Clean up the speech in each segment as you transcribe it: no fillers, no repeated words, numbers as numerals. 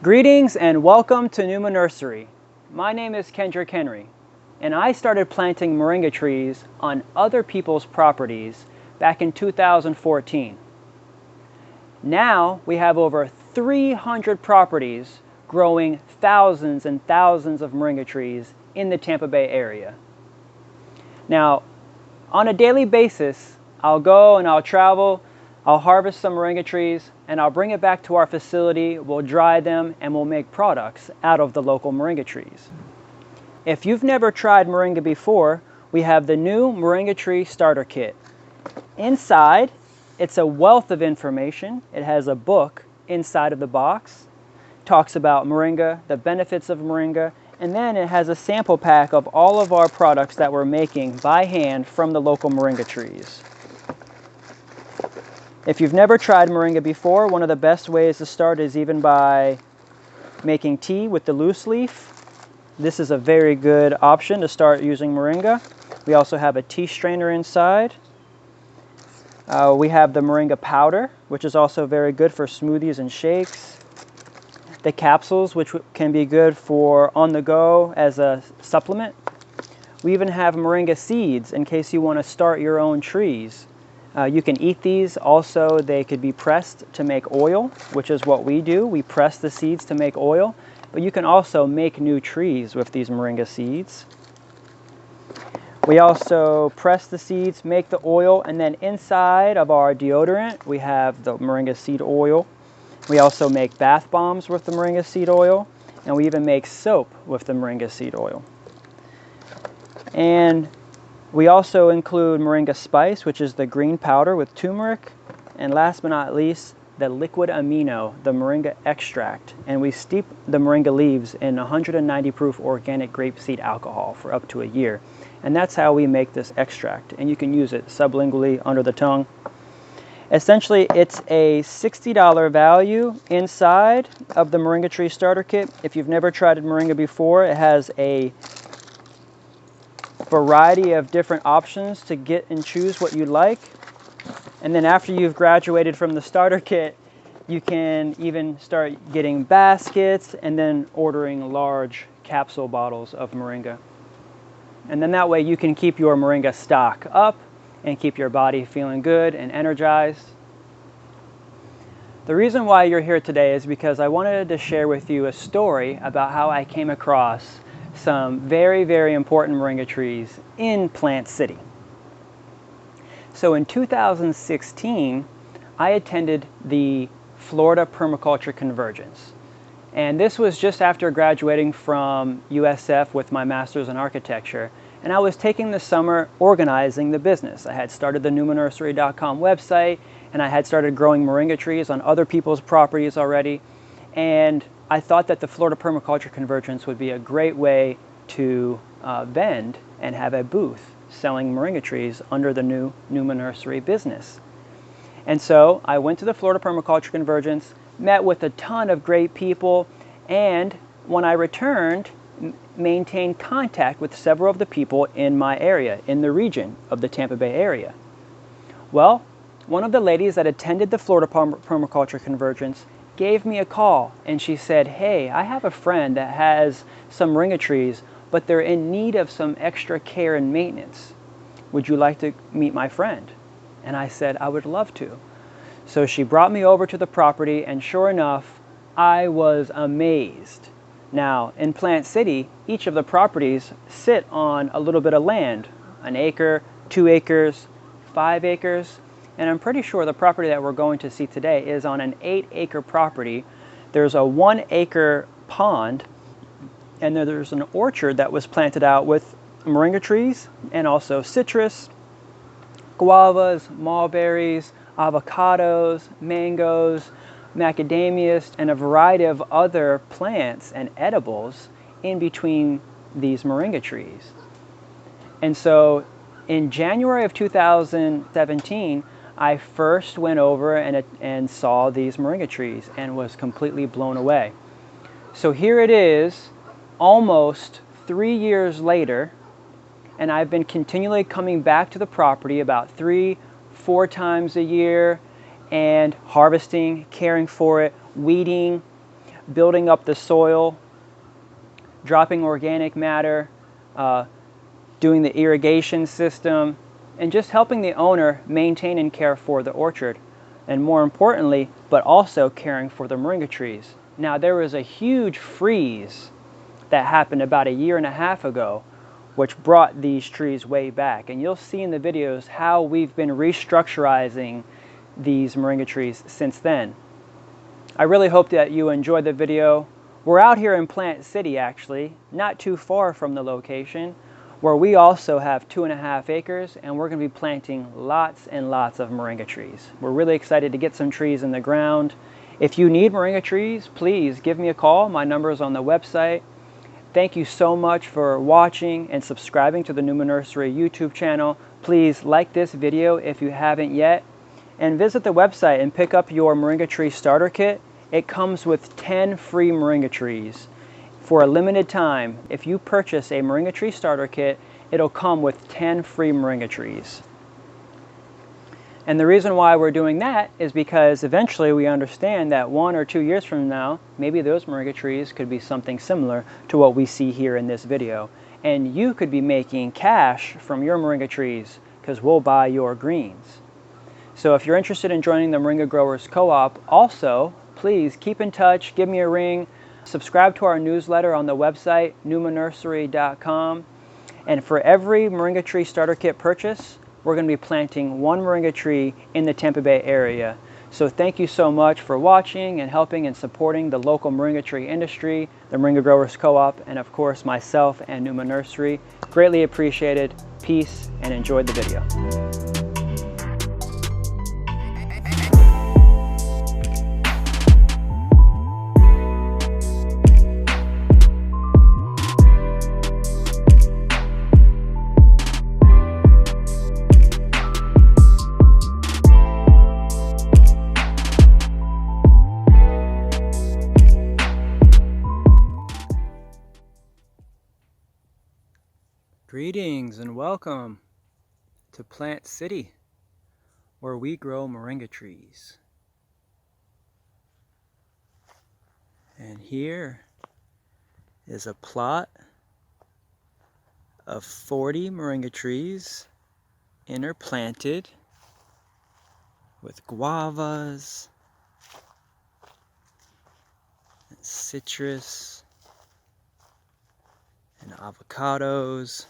Greetings and welcome to Numa Nursery. My name is Kendrick Henry, and I started planting moringa trees on other people's properties back in 2014. Now we have over 300 properties growing thousands and thousands of moringa trees in the Tampa Bay area. Now, on a daily basis, I'll go and I'll travel, I'll harvest some moringa trees, and I'll bring it back to our facility, we'll dry them, and we'll make products out of the local moringa trees. If you've never tried moringa before, we have the new Moringa Tree Starter Kit. Inside, it's a wealth of information. It has a book inside of the box, talks about moringa, the benefits of moringa, and then it has a sample pack of all of our products that we're making by hand from the local moringa trees. If you've never tried moringa before, one of the best ways to start is even by making tea with the loose leaf. This is a very good option to start using moringa. We also have a tea strainer inside. We have the Moringa Powder, which is also very good for smoothies and shakes. The capsules, which can be good for on the go as a supplement. We even have Moringa Seeds in case you want to start your own trees. You can eat these. Also, they could be pressed to make oil, which is what we do. We press the seeds to make oil, but you can also make new trees with these moringa seeds. We also press the seeds, make the oil, and then inside of our deodorant, we have the moringa seed oil. We also make bath bombs with the moringa seed oil, and we even make soap with the moringa seed oil. And we also include moringa spice, which is the green powder with turmeric, and last but not least, the liquid amino, the moringa extract. And we steep the moringa leaves in 190 proof organic grapeseed alcohol for up to a year. And that's how we make this extract. And you can use it sublingually under the tongue. Essentially, it's a $60 value inside of the Moringa Tree Starter Kit. If you've never tried moringa before, it has a variety of different options to get and choose what you like. And then after you've graduated from the starter kit, you can even start getting baskets and then ordering large capsule bottles of moringa. And then that way you can keep your moringa stock up and keep your body feeling good and energized. The reason why you're here today is because I wanted to share with you a story about how I came across some very, very important moringa trees in Plant City. So in 2016, I attended the Florida Permaculture Convergence. And this was just after graduating from USF with my master's in architecture. And I was taking the summer organizing the business. I had started the numanursery.com website, and I had started growing moringa trees on other people's properties already. And I thought that the Florida Permaculture Convergence would be a great way to vend and have a booth selling moringa trees under the new Numa Nursery business. And so I went to the Florida Permaculture Convergence, met with a ton of great people, and when I returned, maintained contact with several of the people in my area, in the region of the Tampa Bay area. Well, one of the ladies that attended the Florida Permaculture Convergence gave me a call, and she said, "Hey, I have a friend that has some moringa trees, but they're in need of some extra care and maintenance. Would you like to meet my friend?" And I said, "I would love to." So she brought me over to the property, and sure enough, I was amazed. Now, in Plant City, each of the properties sit on a little bit of land, an acre, 2 acres, 5 acres. And I'm pretty sure the property that we're going to see today is on an 8-acre property. There's a 1-acre pond, and there's an orchard that was planted out with moringa trees and also citrus, guavas, mulberries, avocados, mangoes, macadamias, and a variety of other plants and edibles in between these moringa trees. And so in January of 2017, I first went over and saw these moringa trees and was completely blown away. So here it is, almost 3 years later, and I've been continually coming back to the property about 3-4 times a year and harvesting, caring for it, weeding, building up the soil, dropping organic matter, doing the irrigation system, and just helping the owner maintain and care for the orchard. And more importantly, but also caring for the moringa trees. Now, there was a huge freeze that happened about a year and a half ago, which brought these trees way back. And you'll see in the videos how we've been restructuring these moringa trees since then. I really hope that you enjoyed the video. We're out here in Plant City, actually, not too far from the location, where we also have 2.5 acres, and we're going to be planting lots and lots of moringa trees. We're really excited to get some trees in the ground. If you need moringa trees, please give me a call. My number is on the website. Thank you so much for watching and subscribing to the Numa Nursery YouTube channel. Please like this video if you haven't yet, and visit the website and pick up your moringa tree starter kit. It comes with 10 free moringa trees. For a limited time, if you purchase a moringa tree starter kit, it'll come with 10 free moringa trees. And the reason why we're doing that is because eventually we understand that 1 or 2 years from now, maybe those moringa trees could be something similar to what we see here in this video. And you could be making cash from your moringa trees because we'll buy your greens. So if you're interested in joining the Moringa Growers Co-op, also, please keep in touch, give me a ring, subscribe to our newsletter on the website, numanursery.com. And for every moringa tree starter kit purchase, we're going to be planting 1 moringa tree in the Tampa Bay area. So thank you so much for watching and helping and supporting the local moringa tree industry, the Moringa Growers Co-op, and of course myself and Numa Nursery. Greatly appreciated. Peace, and enjoyed the video. Greetings and welcome to Plant City, where we grow moringa trees. And here is a plot of 40 moringa trees interplanted with guavas and citrus and avocados.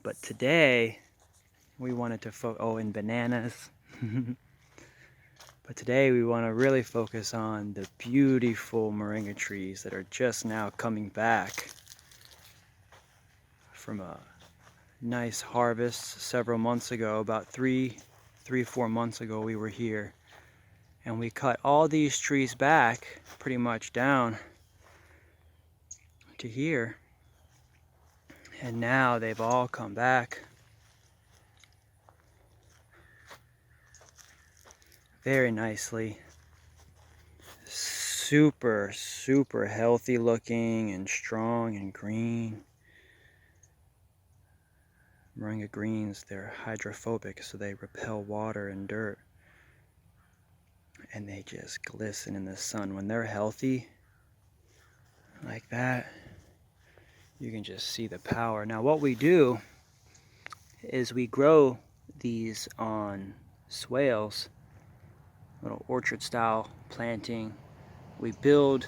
But today, we wanted to and bananas. But today we want to really focus on the beautiful moringa trees that are just now coming back from a nice harvest several months ago. About 4 months ago we were here, and we cut all these trees back pretty much down to here. And now they've all come back very nicely. Super, super healthy looking and strong and green. Moringa Greens, they're hydrophobic, so they repel water and dirt. And they just glisten in the sun. When they're healthy like that, you can just see the power. Now what we do is we grow these on swales, little orchard style planting. We build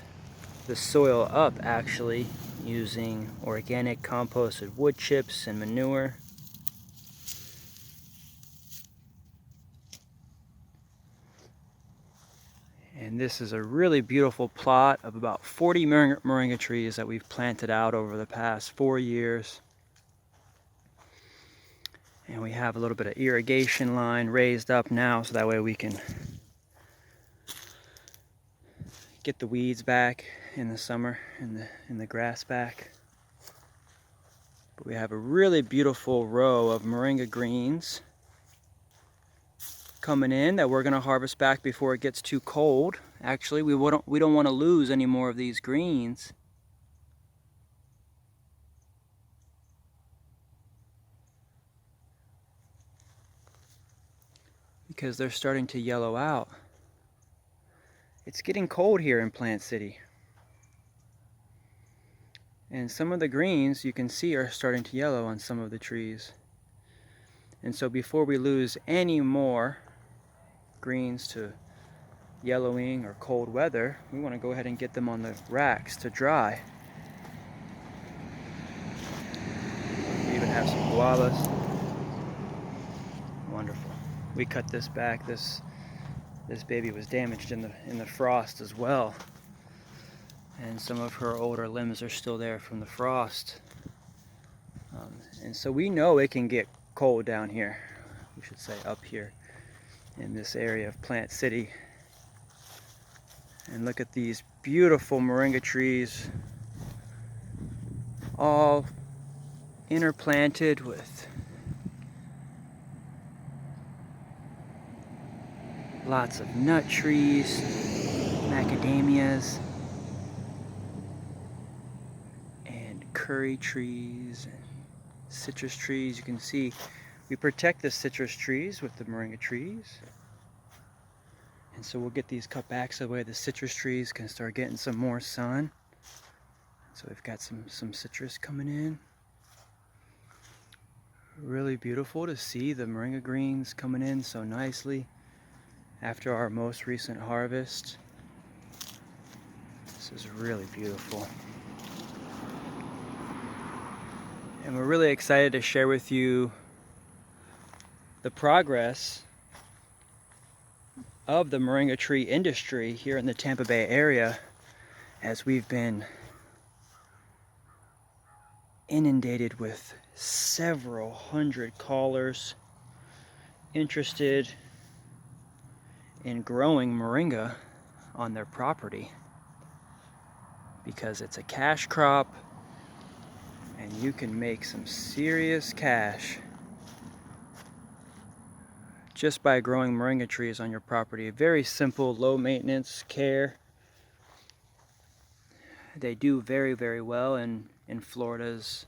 the soil up actually using organic composted wood chips and manure. And this is a really beautiful plot of about 40 moringa trees that we've planted out over the past 4 years. And we have a little bit of irrigation line raised up now, so that way we can get the weeds back in the summer and the grass back. But we have a really beautiful row of Moringa Greens coming in that we're going to harvest back before it gets too cold. Actually, we don't want to lose any more of these greens. because they're starting to yellow out. It's getting cold here in Plant City. And some of the greens you can see are starting to yellow on some of the trees. And so before we lose any more greens to yellowing or cold weather, we want to go ahead and get them on the racks to dry. We even have some guavas. Wonderful. We cut this back. This baby was damaged in the frost as well. And some of her older limbs are still there from the frost. And so we know it can get cold down here. We should say up here in this area of Plant City. And look at these beautiful moringa trees, all interplanted with lots of nut trees, macadamias, and curry trees, and citrus trees. You can see we protect the citrus trees with the moringa trees. And so we'll get these cut back so that way the citrus trees can start getting some more sun. So we've got some citrus coming in. Really beautiful to see the moringa greens coming in so nicely after our most recent harvest. This is really beautiful. And we're really excited to share with you the progress of the moringa tree industry here in the Tampa Bay area, as we've been inundated with several hundred callers interested in growing moringa on their property, because it's a cash crop and you can make some serious cash just by growing moringa trees on your property. Very simple, low maintenance care. They do very, very well in Florida's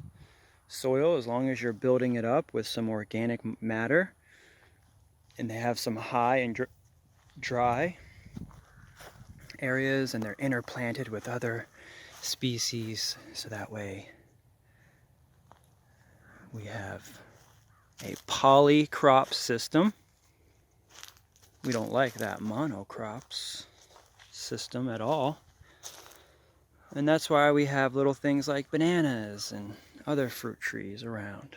soil, as long as you're building it up with some organic matter. And they have some high and dry areas, and they're interplanted with other species, so that way we have a polycrop system. We don't like that monocrops system at all. And that's why we have little things like bananas and other fruit trees around,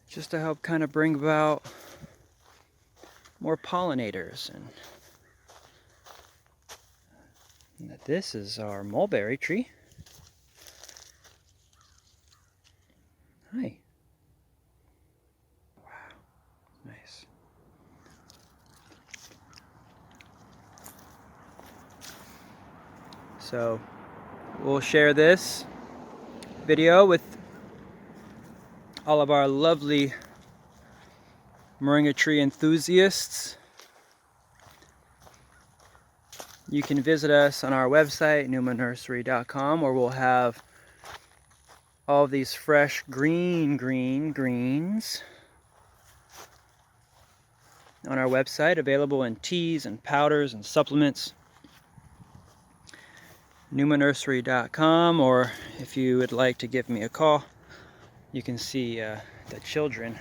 just to help kind of bring about more pollinators. And this is our mulberry tree. Hi. Wow. Nice. So we'll share this video with all of our lovely moringa tree enthusiasts. You can visit us on our website, newmanursery.com, where we'll have all of these fresh green greens on our website, available in teas and powders and supplements. newmanursery.com, or if you would like to give me a call, you can see the children.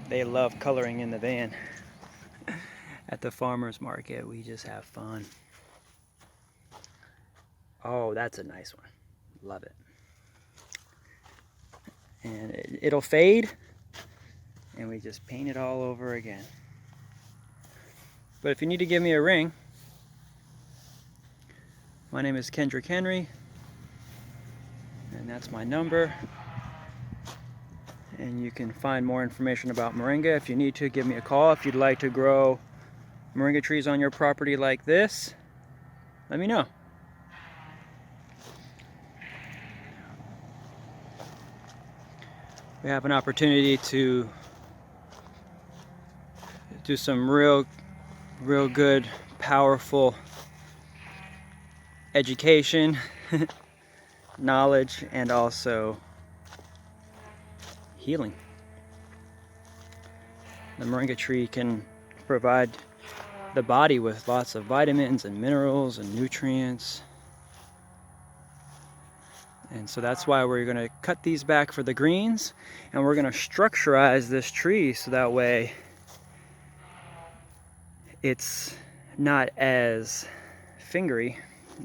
They love coloring in the van. At the farmer's market, we just have fun. Oh, that's a nice one. Love it. And it'll fade, and we just paint it all over again. But if you need to give me a ring, my name is Kendrick Henry, and that's my number. And you can find more information about moringa. If you need to, give me a call. If you'd like to grow moringa trees on your property like this, let me know. We have an opportunity to do some real good, powerful education, knowledge, and also healing. The moringa tree can provide the body with lots of vitamins and minerals and nutrients. And so that's why we're going to cut these back for the greens, and we're going to structurize this tree so that way it's not as fingery,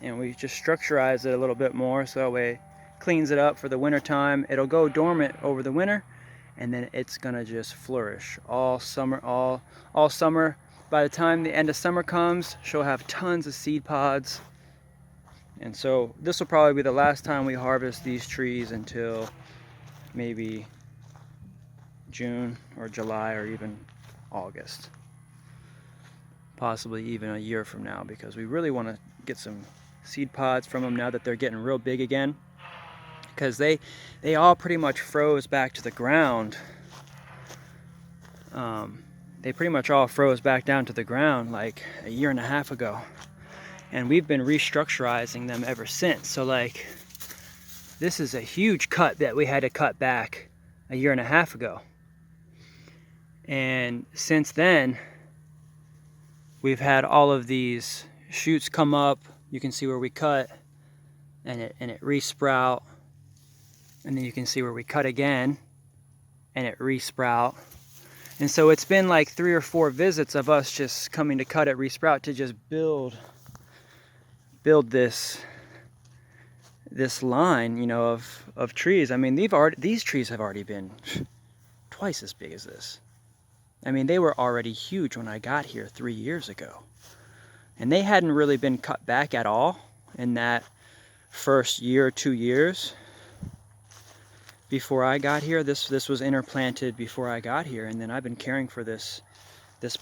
and we just structurize it a little bit more so that way it cleans it up for the winter time. It'll go dormant over the winter, and then it's gonna just flourish all summer. All summer. By the time the end of summer comes, she'll have tons of seed pods. And so this will probably be the last time we harvest these trees until maybe June or July or even August. Possibly even a year from now, because we really want to get some seed pods from them now that they're getting real big again, because they all pretty much froze back to the ground. They pretty much all froze back down to the ground like a year and a half ago, and we've been restructurizing them ever since. So like, this is a huge cut that we had to cut back a year and a half ago, and since then we've had all of these shoots come up. You can see where we cut, and it re-sprout, and then you can see where we cut again, and it re-sprout. And so it's been like 3 or 4 visits of us just coming to cut it, re-sprout, to just build this line, you know, of trees. I mean, these trees have already been twice as big as this. I mean, they were already huge when I got here 3 years ago. And they hadn't really been cut back at all in that first year or 2 years before I got here. This was interplanted before I got here, and then I've been caring for this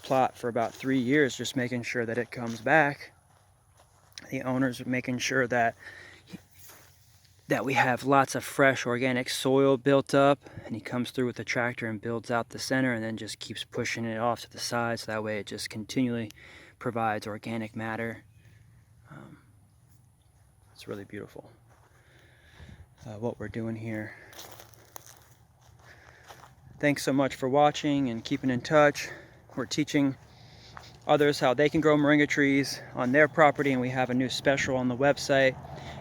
plot for about 3 years, just making sure that it comes back. The owners are making sure that we have lots of fresh organic soil built up, and he comes through with the tractor and builds out the center and then just keeps pushing it off to the sides, so that way it just continually provides organic matter. It's really beautiful what we're doing here. Thanks so much for watching and keeping in touch. We're teaching others how they can grow moringa trees on their property, and we have a new special on the website.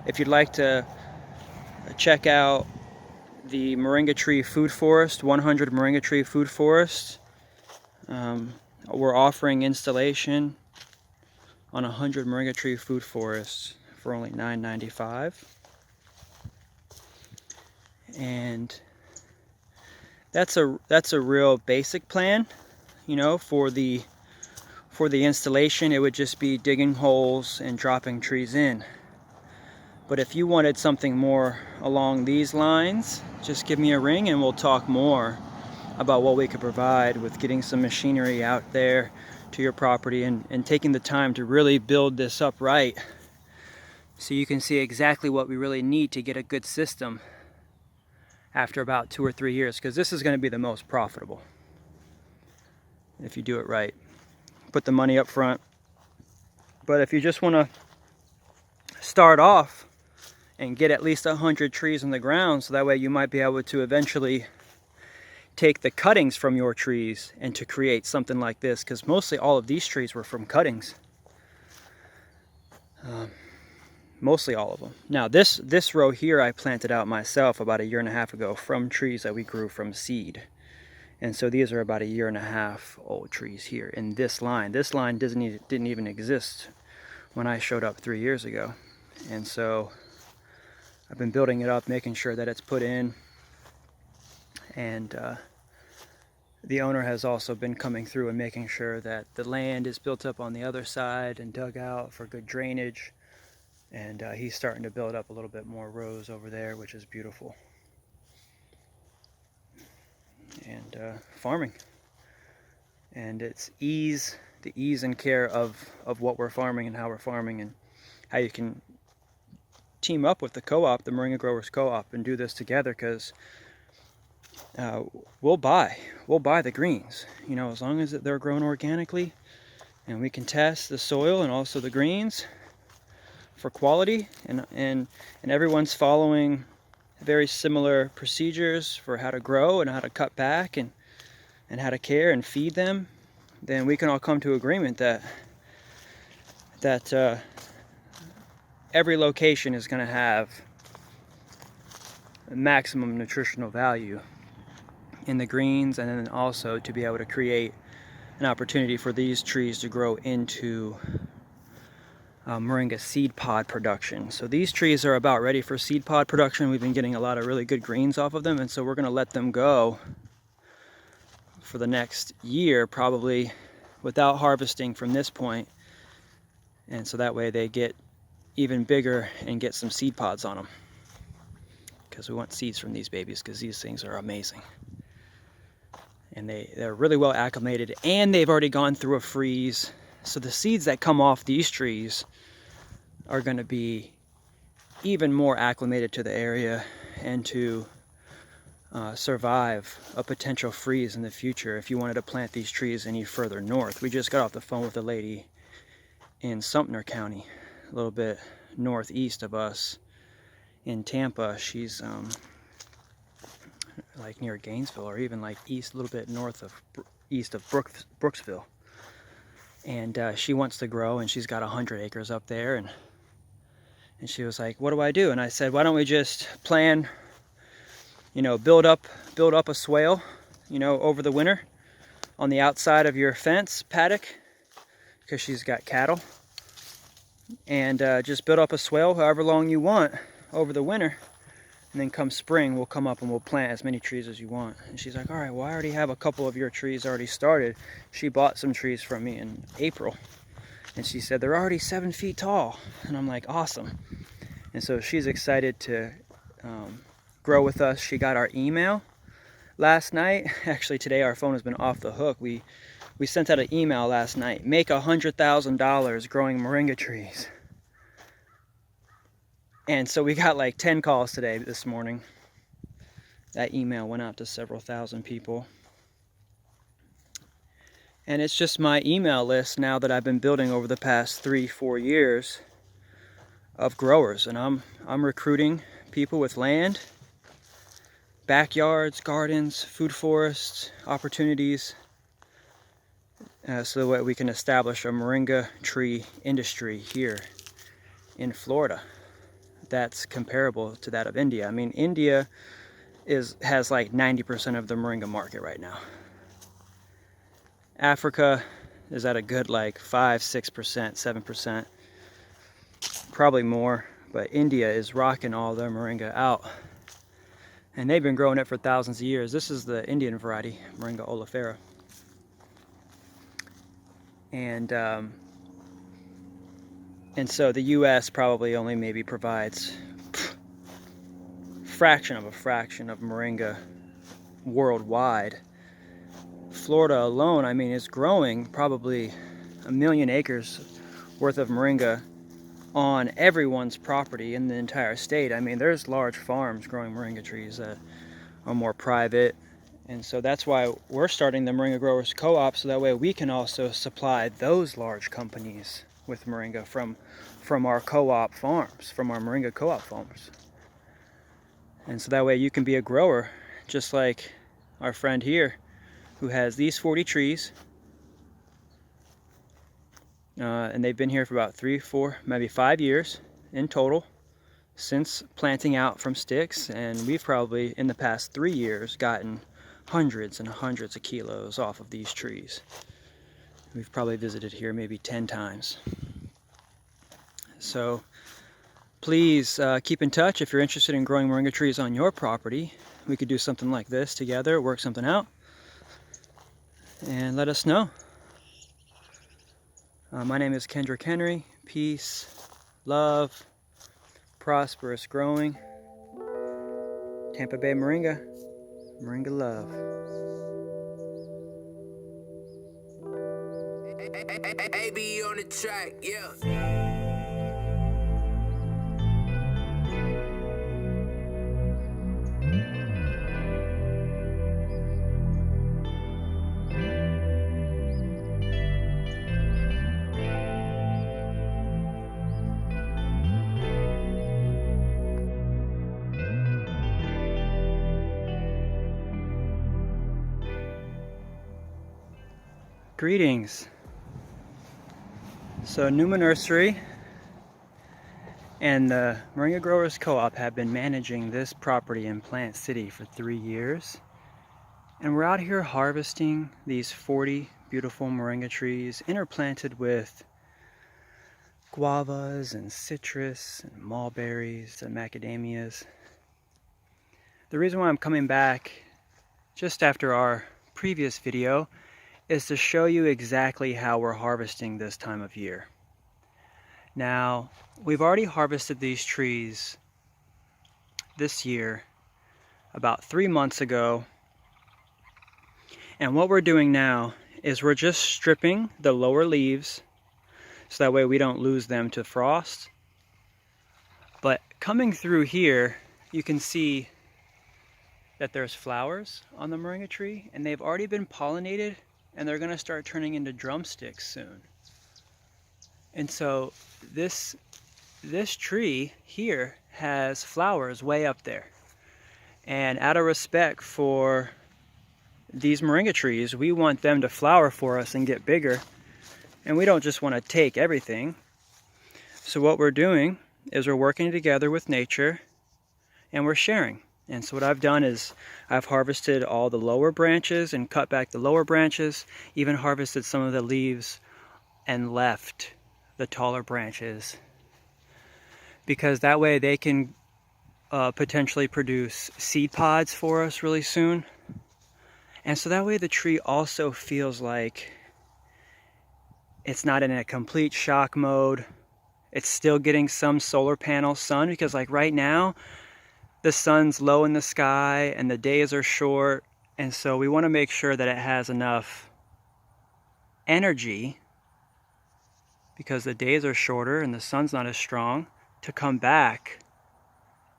If you'd like to check out the Moringa Tree Food Forest, 100 Moringa Tree Food Forest. We're offering installation on 100 Moringa Tree Food Forests for only $9.95. And that's a real basic plan, you know, for the installation. It would just be digging holes and dropping trees in. But if you wanted something more along these lines, just give me a ring and we'll talk more about what we could provide with getting some machinery out there to your property and taking the time to really build this up right, so you can see exactly what we really need to get a good system after about 2 or 3 years, because this is going to be the most profitable if you do it right. Put the money up front. But if you just want to start off and get at least 100 trees in the ground, so that way you might be able to eventually take the cuttings from your trees and to create something like this, because mostly all of these trees were from cuttings. Mostly all of them. Now this row here I planted out myself about 1.5 years ago from trees that we grew from seed. And so these are about 1.5 years old trees here in this line. This line didn't even exist when I showed up 3 years ago. And so I've been building it up, making sure that it's put in, and the owner has also been coming through and making sure that the land is built up on the other side and dug out for good drainage, and he's starting to build up a little bit more rows over there, which is beautiful. And farming, and it's the ease and care of what we're farming and how we're farming, and how you can team up with the co-op, the Moringa Growers Co-op, and do this together, because we'll buy the greens, you know, as long as they're grown organically, and we can test the soil and also the greens for quality, and everyone's following very similar procedures for how to grow and how to cut back, and and how to care and feed them, then we can all come to agreement that every location is going to have maximum nutritional value in the greens, and then also to be able to create an opportunity for these trees to grow into Moringa seed pod production. So these trees are about ready for seed pod production. We've been getting a lot of really good greens off of them, and so we're going to let them go for the next year, probably without harvesting from this point, and so that way they get even bigger and get some seed pods on them, because we want seeds from these babies, because these things are amazing. And they're really well acclimated, and they've already gone through a freeze. So the seeds that come off these trees are going to be even more acclimated to the area and to survive a potential freeze in the future if you wanted to plant these trees any further north. We just got off the phone with a lady in Sumter County, a little bit northeast of us in Tampa. She's like near Gainesville, or even like east, a little bit east of Brooksville. And she wants to grow, and she's got 100 acres up there, and she was like, what do I do? And I said, why don't we just plan, build up a swale, over the winter on the outside of your fence paddock, because she's got cattle, and just build up a swale however long you want over the winter, and then come spring we'll come up and we'll plant as many trees as you want. And she's like, all right, well, I already have a couple of your trees already started. She bought some trees from me in April, and she said they're already 7 feet tall, and I'm like, awesome. And so she's excited to grow with us. She got our email last night. Actually, today our phone has been off the hook. We sent out an email last night: make $100,000 growing moringa trees. And so we got like 10 calls this morning. That email went out to several thousand people. And it's just my email list now that I've been building over the past 3-4 years of growers. And I'm recruiting people with land, backyards, gardens, food forests, opportunities, so that we can establish a moringa tree industry here in Florida that's comparable to that of India. I mean, India has like 90% of the moringa market right now. Africa is at a good like 5, 6%, 7%, probably more, but India is rocking all their moringa out. And they've been growing it for thousands of years. This is the Indian variety, Moringa Oleifera. And so the U.S. probably only maybe provides fraction of moringa worldwide. Florida alone, I mean, is growing probably 1 million acres worth of moringa on everyone's property in the entire state. I mean, there's large farms growing moringa trees that are more private. And so that's why we're starting the Moringa Growers Co-op, so that way we can also supply those large companies with moringa from our co-op farms, from our Moringa co-op farms. And so that way you can be a grower, just like our friend here, who has these 40 trees. And they've been here for about 3, 4, maybe 5 years in total since planting out from sticks. And we've probably, in the past 3 years, gotten hundreds and hundreds of kilos off of these trees. We've probably visited here maybe 10 times. So please keep in touch if you're interested in growing moringa trees on your property. We could do something like this together, work something out, and let us know. My name is Kendrick Henry. Peace, love, prosperous growing. Tampa Bay Moringa, Moringa love. AB on the track, yeah. Greetings. So Numa Nursery and the Moringa Growers Co-op have been managing this property in Plant City for 3 years. And we're out here harvesting these 40 beautiful moringa trees interplanted with guavas and citrus and mulberries and macadamias. The reason why I'm coming back just after our previous video is to show you exactly how we're harvesting this time of year. Now, we've already harvested these trees this year about 3 months ago, and what we're doing now is we're just stripping the lower leaves so that way we don't lose them to frost. But coming through here, you can see that there's flowers on the moringa tree, and they've already been pollinated, and they're going to start turning into drumsticks soon. And so this tree here has flowers way up there. And out of respect for these moringa trees, we want them to flower for us and get bigger. And we don't just want to take everything. So what we're doing is we're working together with nature and we're sharing. And so what I've done is I've harvested all the lower branches and cut back the lower branches, even harvested some of the leaves and left the taller branches, because that way they can potentially produce seed pods for us really soon. And so that way the tree also feels like it's not in a complete shock mode. It's still getting some solar panel sun, because like right now, the sun's low in the sky and the days are short, and so we want to make sure that it has enough energy, because the days are shorter and the sun's not as strong, to come back.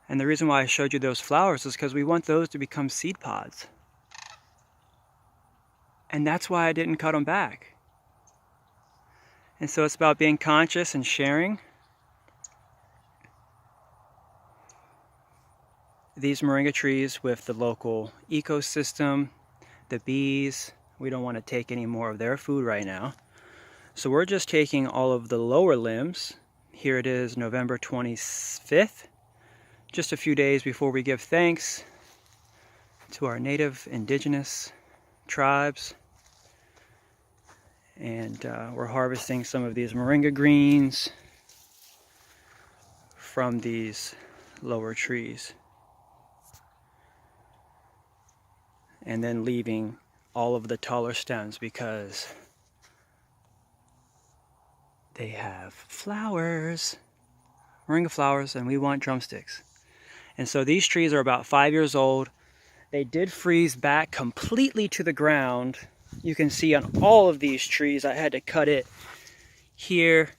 And the reason why I showed you those flowers is because we want those to become seed pods. And that's why I didn't cut them back. And so it's about being conscious and sharing. These moringa trees with the local ecosystem, the bees, we don't want to take any more of their food right now. So we're just taking all of the lower limbs. Here it is November 25th, just a few days before we give thanks to our native indigenous tribes. And we're harvesting some of these Moringa Greens from these lower trees. And then leaving all of the taller stems because they have flowers, moringa flowers, and we want drumsticks. And so these trees are about 5 years old. They did freeze back completely to the ground. You can see on all of these trees, I had to cut it here.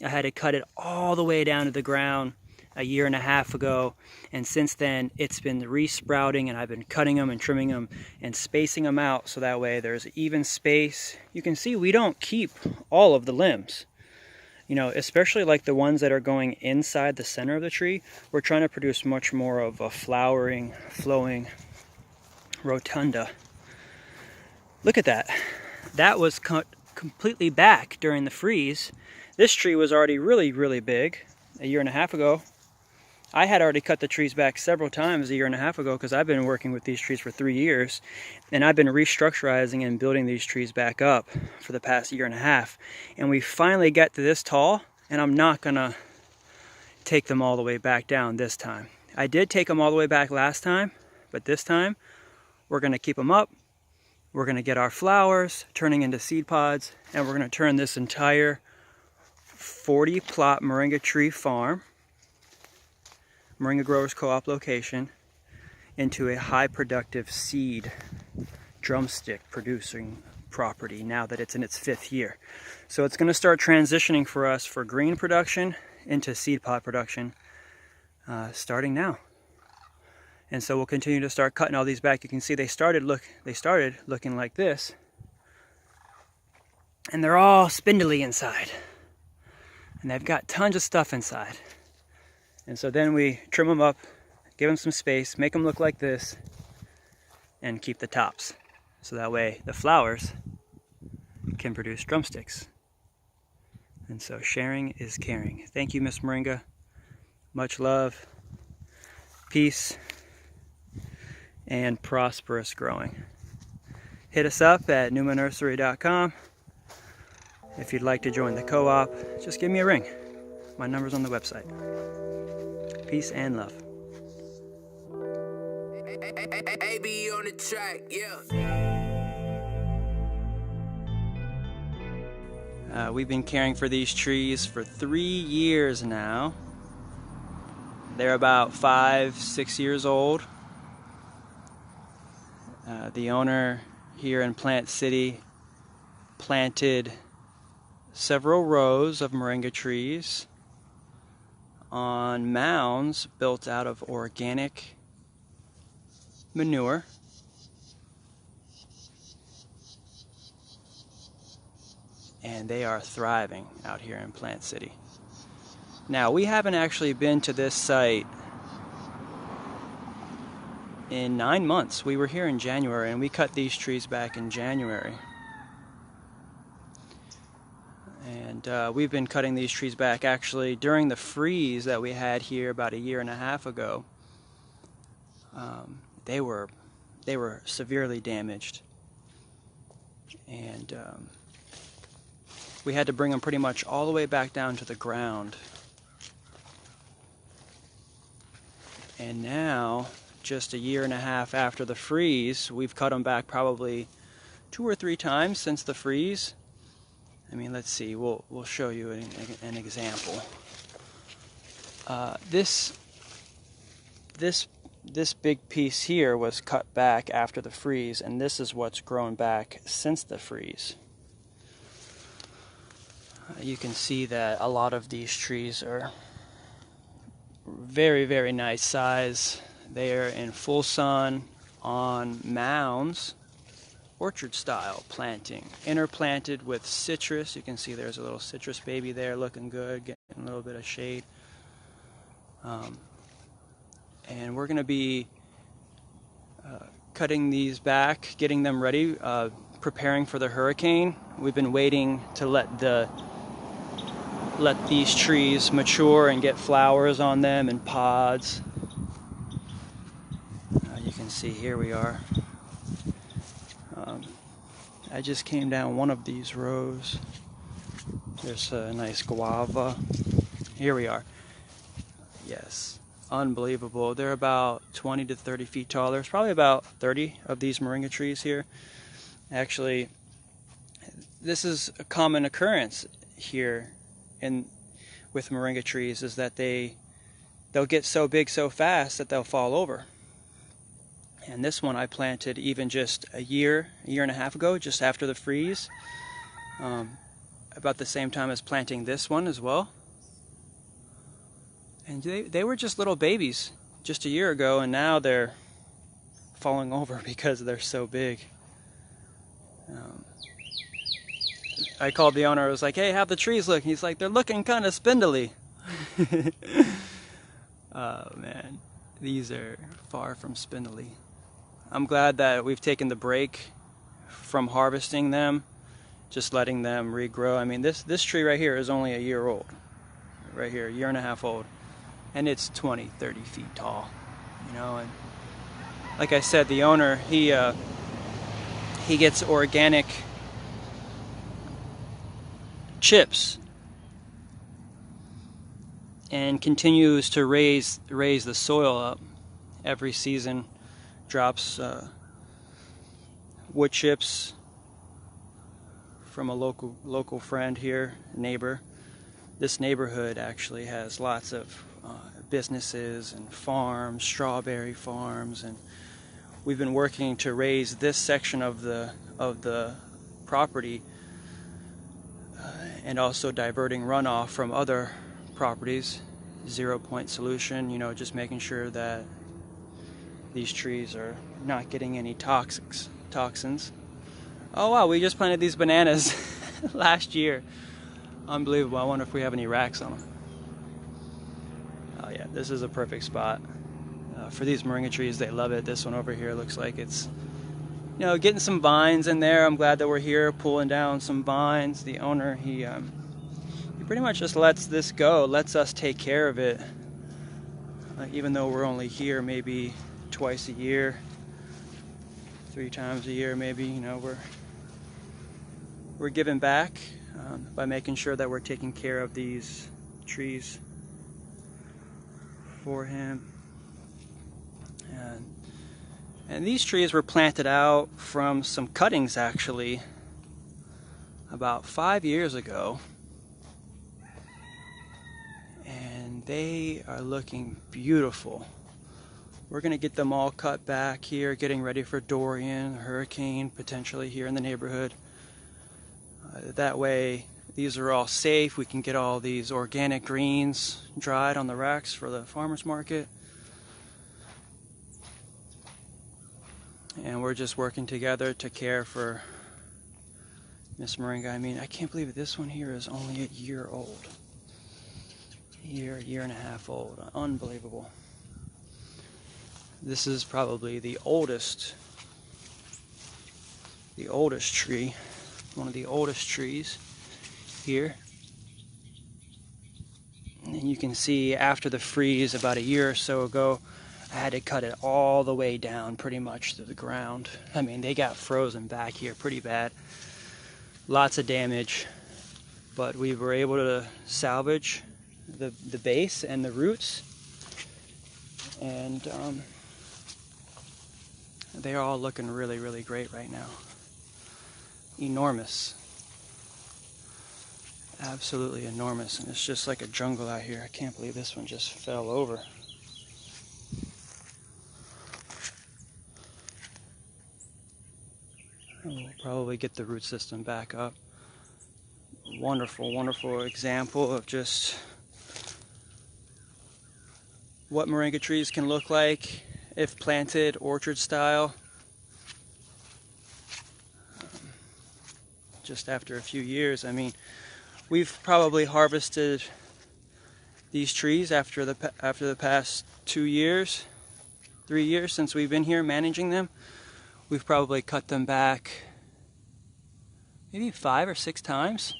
I had to cut it all the way down to the ground a year and a half ago, and since then it's been re-sprouting, and I've been cutting them and trimming them and spacing them out so that way there's even space. You can see we don't keep all of the limbs, you know, especially like the ones that are going inside the center of the tree. We're trying to produce much more of a flowering, flowing rotunda. Look at that. That was cut completely back during the freeze. This tree was already really big a year and a half ago. I had already cut the trees back several times a year and a half ago because I've been working with these trees for 3 years, and I've been restructurizing and building these trees back up for the past year and a half. And we finally get to this tall, and I'm not gonna take them all the way back down this time. I did take them all the way back last time, but this time we're gonna keep them up. We're gonna get our flowers turning into seed pods, and we're gonna turn this entire 40 plot moringa tree farm, Moringa Growers Co-op location, into a high productive seed drumstick producing property now that it's in its 5th year. So it's going to start transitioning for us for green production into seed pod production starting now. And so we'll continue to start cutting all these back. You can see they started looking like this, and they're all spindly inside, and they've got tons of stuff inside. And so then we trim them up, give them some space, make them look like this, and keep the tops. So that way the flowers can produce drumsticks. And so sharing is caring. Thank you, Miss Moringa. Much love, peace, and prosperous growing. Hit us up at newmanursery.com. If you'd like to join the co-op, just give me a ring. My number's on the website. Peace and love. AB on the track, yeah. We've been caring for these trees for 3 years now. They're about 5-6 years old. The owner here in Plant City planted several rows of moringa trees on mounds built out of organic manure. And they are thriving out here in Plant City. Now, we haven't actually been to this site in 9 months. We were here in January, and we cut these trees back in January. And we've been cutting these trees back actually during the freeze that we had here about 1.5 years ago. They were severely damaged, and we had to bring them pretty much all the way back down to the ground. And now, just 1.5 years after the freeze, we've cut them back probably 2 or 3 times since the freeze. I mean, let's see, we'll show you an example. This big piece here was cut back after the freeze, and this is what's grown back since the freeze. You can see that a lot of these trees are very, very nice size. They are in full sun on mounds, orchard style planting, interplanted with citrus. You can see there's a little citrus baby there looking good, getting a little bit of shade. And we're going to be cutting these back, getting them ready, preparing for the hurricane. We've been waiting to let these trees mature and get flowers on them in pods. You can see here we are. I just came down one of these rows. There's a nice guava. Here we are. Yes, unbelievable. They're about 20 to 30 feet tall. There's probably about 30 of these moringa trees here. Actually, this is a common occurrence here with moringa trees, is that they'll get so big so fast that they'll fall over. And this one I planted even just 1.5 years ago, just after the freeze, about the same time as planting this one as well. And they were just little babies just 1 year ago, and now they're falling over because they're so big. I called the owner. I was like, "Hey, how'd the trees look?" He's like, "They're looking kind of spindly." Oh man, these are far from spindly. I'm glad that we've taken the break from harvesting them, just letting them regrow. I mean, this tree right here is only 1 year old. Right here, 1.5 years old. And it's 20, 30 feet tall, you know. And like I said, the owner, he gets organic chips and continues to raise the soil up every season. Drops wood chips from a local friend here, neighbor. This neighborhood actually has lots of businesses and farms, strawberry farms, and we've been working to raise this section of the property and also diverting runoff from other properties. 0-point solution, you know, just making sure that these trees are not getting any toxins. Oh wow, we just planted these bananas last year. Unbelievable. I wonder if we have any racks on them. Oh yeah, this is a perfect spot for these moringa trees. They love it. This one over here looks like it's you know, getting some vines in there. I'm glad that we're here pulling down some vines. The owner, he pretty much just lets this go, lets us take care of it, even though we're only here maybe twice a year, 3 times a year maybe. You know, we're giving back by making sure that we're taking care of these trees for him. And these trees were planted out from some cuttings actually about 5 years ago, and they are looking beautiful. We're going to get them all cut back here, getting ready for Dorian, hurricane potentially here in the neighborhood. That way these are all safe. We can get all these organic greens dried on the racks for the farmers market. And we're just working together to care for Miss Moringa. I mean, I can't believe it. This one here is only a year old. A year and a half old. Unbelievable. This is probably the oldest tree, one of the oldest trees here. And you can see after the freeze about a year or so ago, I had to cut it all the way down pretty much to the ground. I mean, they got frozen back here pretty bad. Lots of damage, but we were able to salvage the base and the roots, and they're all looking really, really great right now. Enormous. Absolutely enormous, and it's just like a jungle out here. I can't believe this one just fell over. We'll probably get the root system back up. Wonderful, wonderful example of just what moringa trees can look like if planted orchard style. Just after a few years, I mean, we've probably harvested these trees after the past 2 years, 3 years since we've been here managing them. We've probably cut them back maybe 5 or 6 times.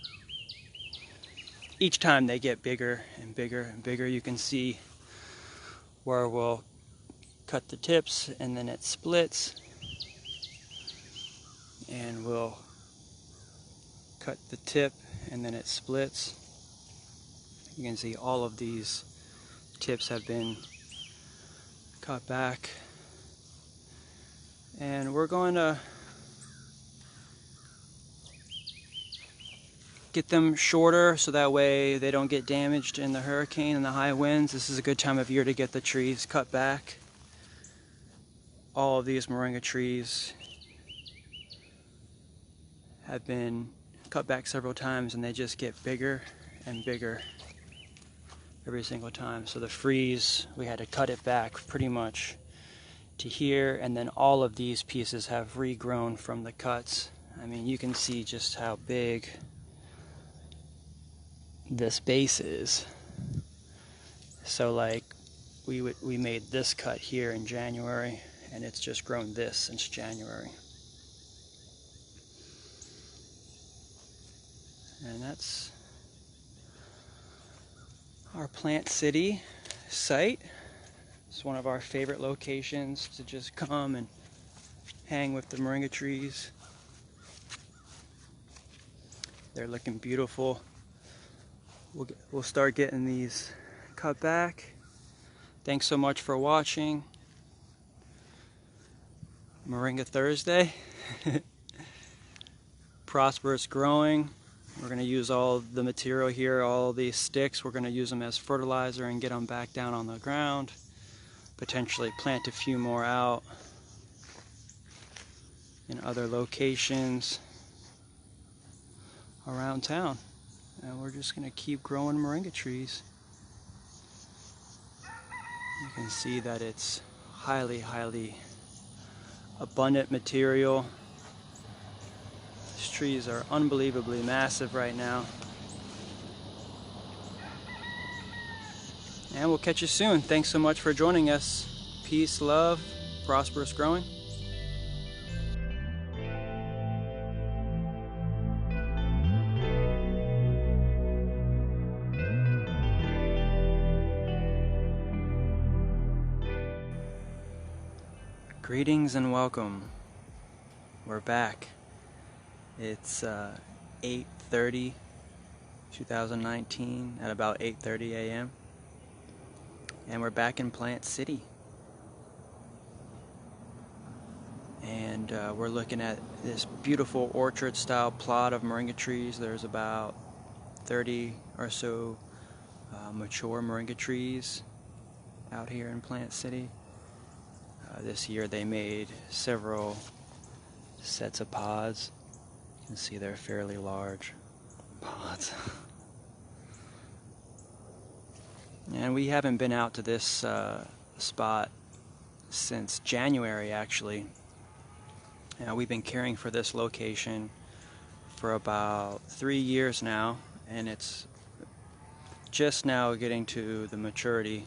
Each time they get bigger and bigger and bigger. You can see where we'll cut the tips and then it splits, and we'll cut the tip and then it splits. You can see all of these tips have been cut back, and we're going to get them shorter so that way they don't get damaged in the hurricane and the high winds. This is a good time of year to get the trees cut back. All of these moringa trees have been cut back several times, and they just get bigger and bigger every single time. So the freeze, we had to cut it back pretty much to here, and then all of these pieces have regrown from the cuts. I mean, you can see just how big this base is. So like we made this cut here in January, and it's just grown this since January. And that's our Plant City site. It's one of our favorite locations to just come and hang with the moringa trees. They're looking beautiful. We'll start getting these cut back. Thanks so much for watching. Moringa Thursday. Prosperous growing. We're going to use all the material here, all these sticks. We're going to use them as fertilizer and get them back down on the ground. Potentially plant a few more out in other locations around town. And we're just going to keep growing moringa trees. You can see that it's highly, highly abundant material. These trees are unbelievably massive right now. And we'll catch you soon. Thanks so much for joining us. Peace, love, prosperous growing. Greetings and welcome. We're back. It's 8:30, 2019 at about 8:30 a.m. and we're back in Plant City. And we're looking at this beautiful orchard-style plot of moringa trees. There's about 30 or so mature moringa trees out here in Plant City. This year they made several sets of pods. You can see they're fairly large pods. And we haven't been out to this spot since January, actually. We've been caring for this location for about 3 years now, and it's just now getting to the maturity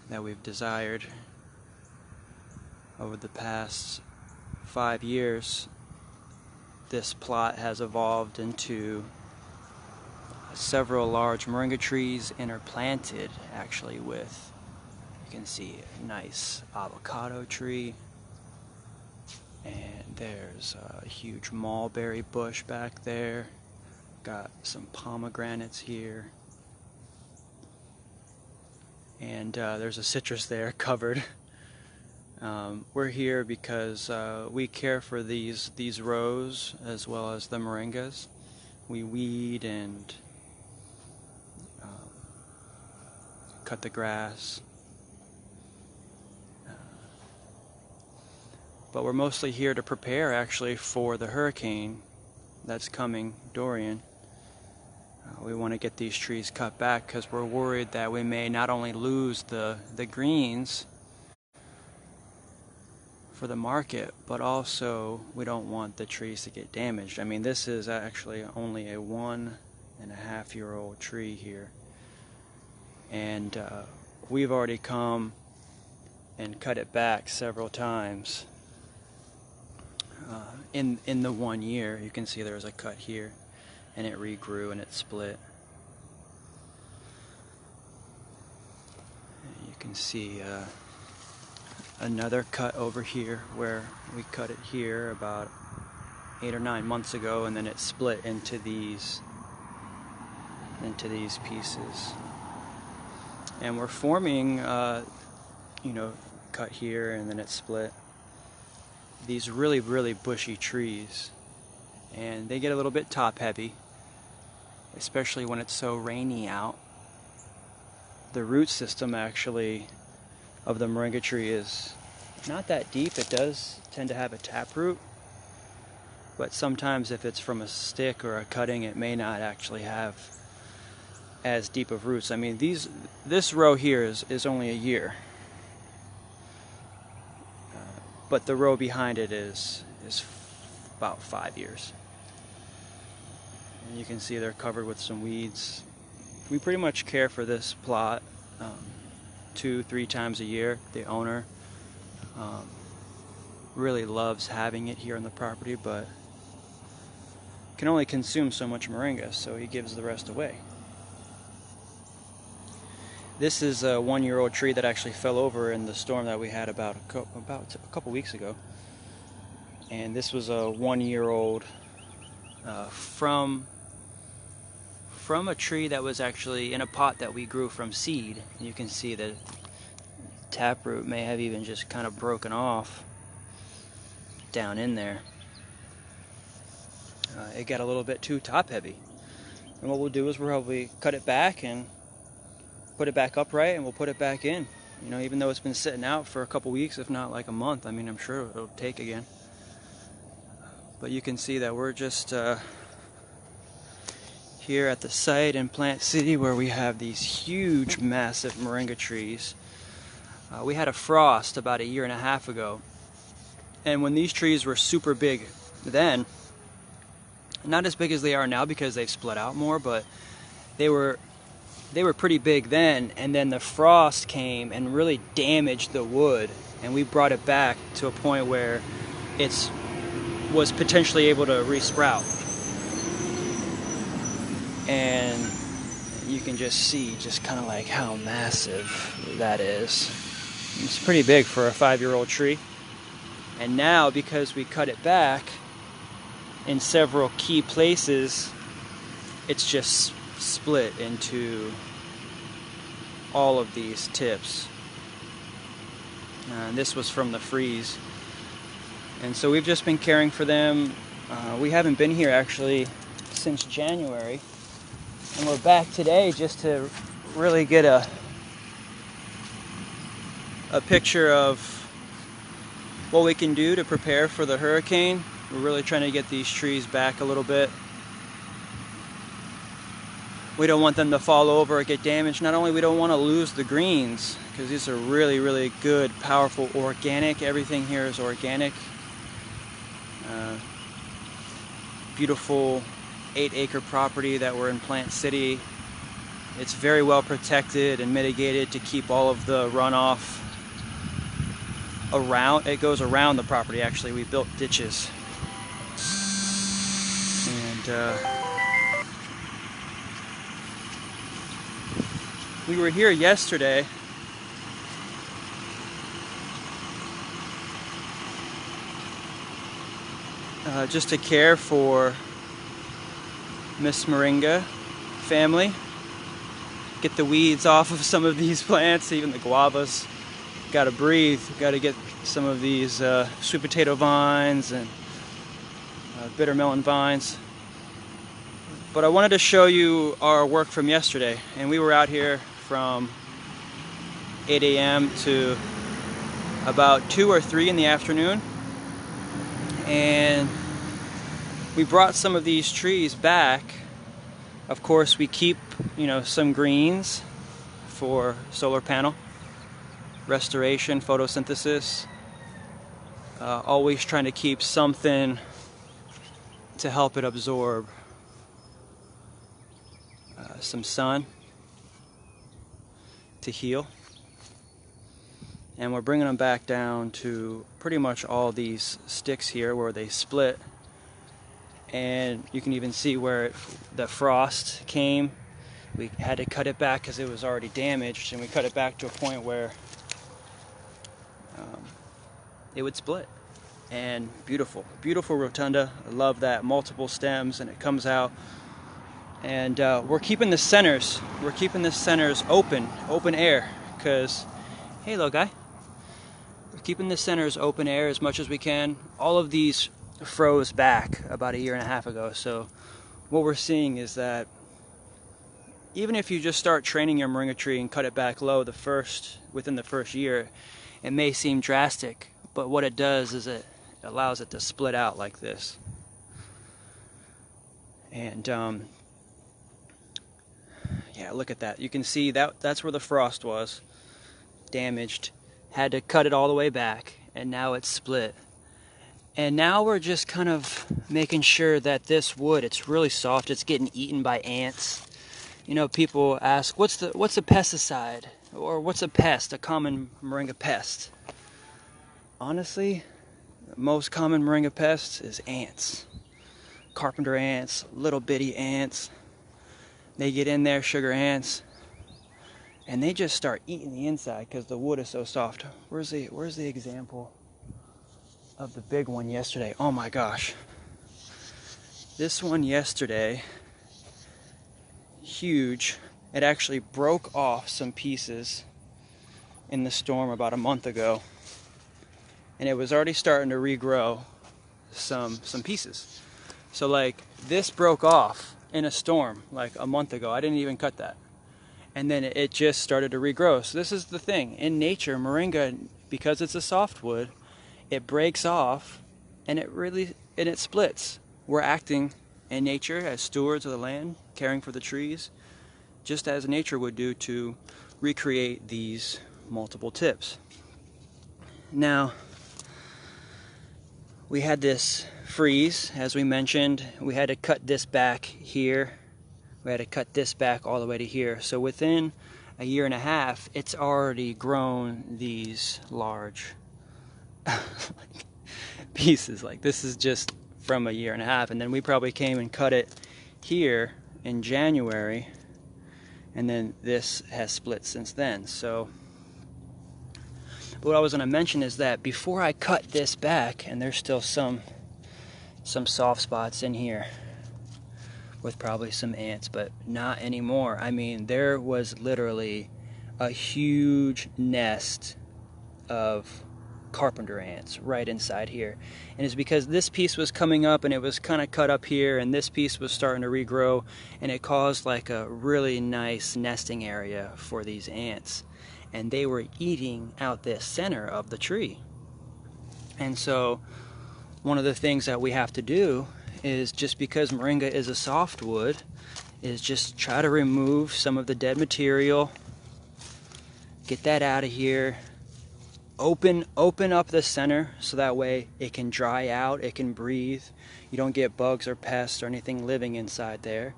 that we've desired. Over the past 5 years, this plot has evolved into several large moringa trees interplanted, actually, with, you can see, a nice avocado tree, and there's a huge mulberry bush back there. Got some pomegranates here. And there's a citrus there covered. We're here because we care for these rows as well as the moringas. We weed and cut the grass. But we're mostly here to prepare, actually, for the hurricane that's coming, Dorian. We want to get these trees cut back because we're worried that we may not only lose the greens for the market, but also we don't want the trees to get damaged. I mean, this is actually only a 1.5-year-old tree here, and we've already come and cut it back several times in the 1 year. You can see there's a cut here, and it regrew and it split. You can see another cut over here where we cut it here about 8 or 9 months ago, and then it split into these pieces. And we're forming, cut here and then it split, these really bushy trees. And they get a little bit top heavy, especially when it's so rainy out. The root system, actually, of the moringa tree is not that deep. It does tend to have a taproot, but sometimes if it's from a stick or a cutting, it may not actually have as deep of roots. I mean, this row here is only a year, but the row behind it is about 5 years. And you can see they're covered with some weeds. We pretty much care for this plot 2-3 times a year. The owner really loves having it here on the property, but can only consume so much moringa, so he gives the rest away. This is a 1-year-old tree that actually fell over in the storm that we had about a couple weeks ago. And this was a 1-year-old from a tree that was actually in a pot that we grew from seed. And you can see the taproot may have even just kind of broken off down in there. It got a little bit too top heavy. And what we'll do is we'll probably cut it back and put it back upright, and we'll put it back in. Even though it's been sitting out for a couple weeks, if not like a month. I mean, I'm sure it'll take again. But you can see that we're just here at the site in Plant City where we have these huge, massive moringa trees. We had a frost about 1.5 years ago, and when these trees were super big then, not as big as they are now because they've split out more, but they were pretty big then, and then the frost came and really damaged the wood, and we brought it back to a point where it was potentially able to resprout. And you can just see just kind of like how massive that is. It's pretty big for a 5-year-old tree. And now, because we cut it back in several key places, it's just split into all of these tips. And this was from the freeze. And so we've just been caring for them. We haven't been here actually since January. And we're back today just to really get a picture of what we can do to prepare for the hurricane. We're really trying to get these trees back a little bit. We don't want them to fall over or get damaged. Not only we don't want to lose the greens, because these are really, really good, powerful, organic. Everything here is organic. Beautiful 8-acre property that we're in Plant City. It's very well protected and mitigated to keep all of the runoff around. It goes around the property actually. We built ditches. And we were here yesterday. Just to care for Miss Moringa family. Get the weeds off of some of these plants, even the guavas. Gotta breathe, gotta get some of these sweet potato vines and bitter melon vines. But I wanted to show you our work from yesterday. And we were out here from 8 a.m. to about 2 or 3 in the afternoon. And we brought some of these trees back. Of course, we keep, some greens for solar panel restoration, photosynthesis. Always trying to keep something to help it absorb some sun to heal. And we're bringing them back down to pretty much all these sticks here where they split. And you can even see where the frost came. We had to cut it back because it was already damaged, and we cut it back to a point where it would split. And beautiful, beautiful rotunda. I love that, multiple stems, and it comes out. And we're keeping the centers open air, because, hey little guy, we're keeping the centers open air as much as we can. All of these froze back about 1.5 years ago, so what we're seeing is that even if you just start training your moringa tree and cut it back low within the first year, it may seem drastic, but what it does is it allows it to split out like this. And yeah, look at that. You can see that's where the frost was damaged. Had to cut it all the way back, and now it's split. And now we're just kind of making sure that this wood, it's really soft, it's getting eaten by ants. People ask, what's a pesticide? Or what's a pest, a common moringa pest? Honestly, the most common moringa pest is ants. Carpenter ants, little bitty ants. They get in there, sugar ants, and they just start eating the inside because the wood is so soft. Where's the example of the big one yesterday? Oh my gosh. This one yesterday, huge. It actually broke off some pieces in the storm about a month ago. And it was already starting to regrow some pieces. So like this broke off in a storm like a month ago. I didn't even cut that. And then it just started to regrow. So this is the thing. In nature, moringa, because it's a softwood, it breaks off and it splits. We're acting in nature as stewards of the land, caring for the trees, just as nature would do to recreate these multiple tips. Now, we had this freeze, as we mentioned. We had to cut this back here. We had to cut this back all the way to here. So within 1.5 years, it's already grown these large pieces. Like this is just from 1.5 years, and then we probably came and cut it here in January, and then this has split since then. So But what I was going to mention is that before I cut this back, and there's still some soft spots in here with probably some ants, but not anymore. I mean, there was literally a huge nest of carpenter ants right inside here, and it's because this piece was coming up and it was kind of cut up here, and this piece was starting to regrow, and it caused like a really nice nesting area for these ants, and they were eating out this center of the tree. And so one of the things that we have to do is, just because moringa is a softwood, is just try to remove some of the dead material, get that out of here, open up the center so that way it can dry out, it can breathe, you don't get bugs or pests or anything living inside there,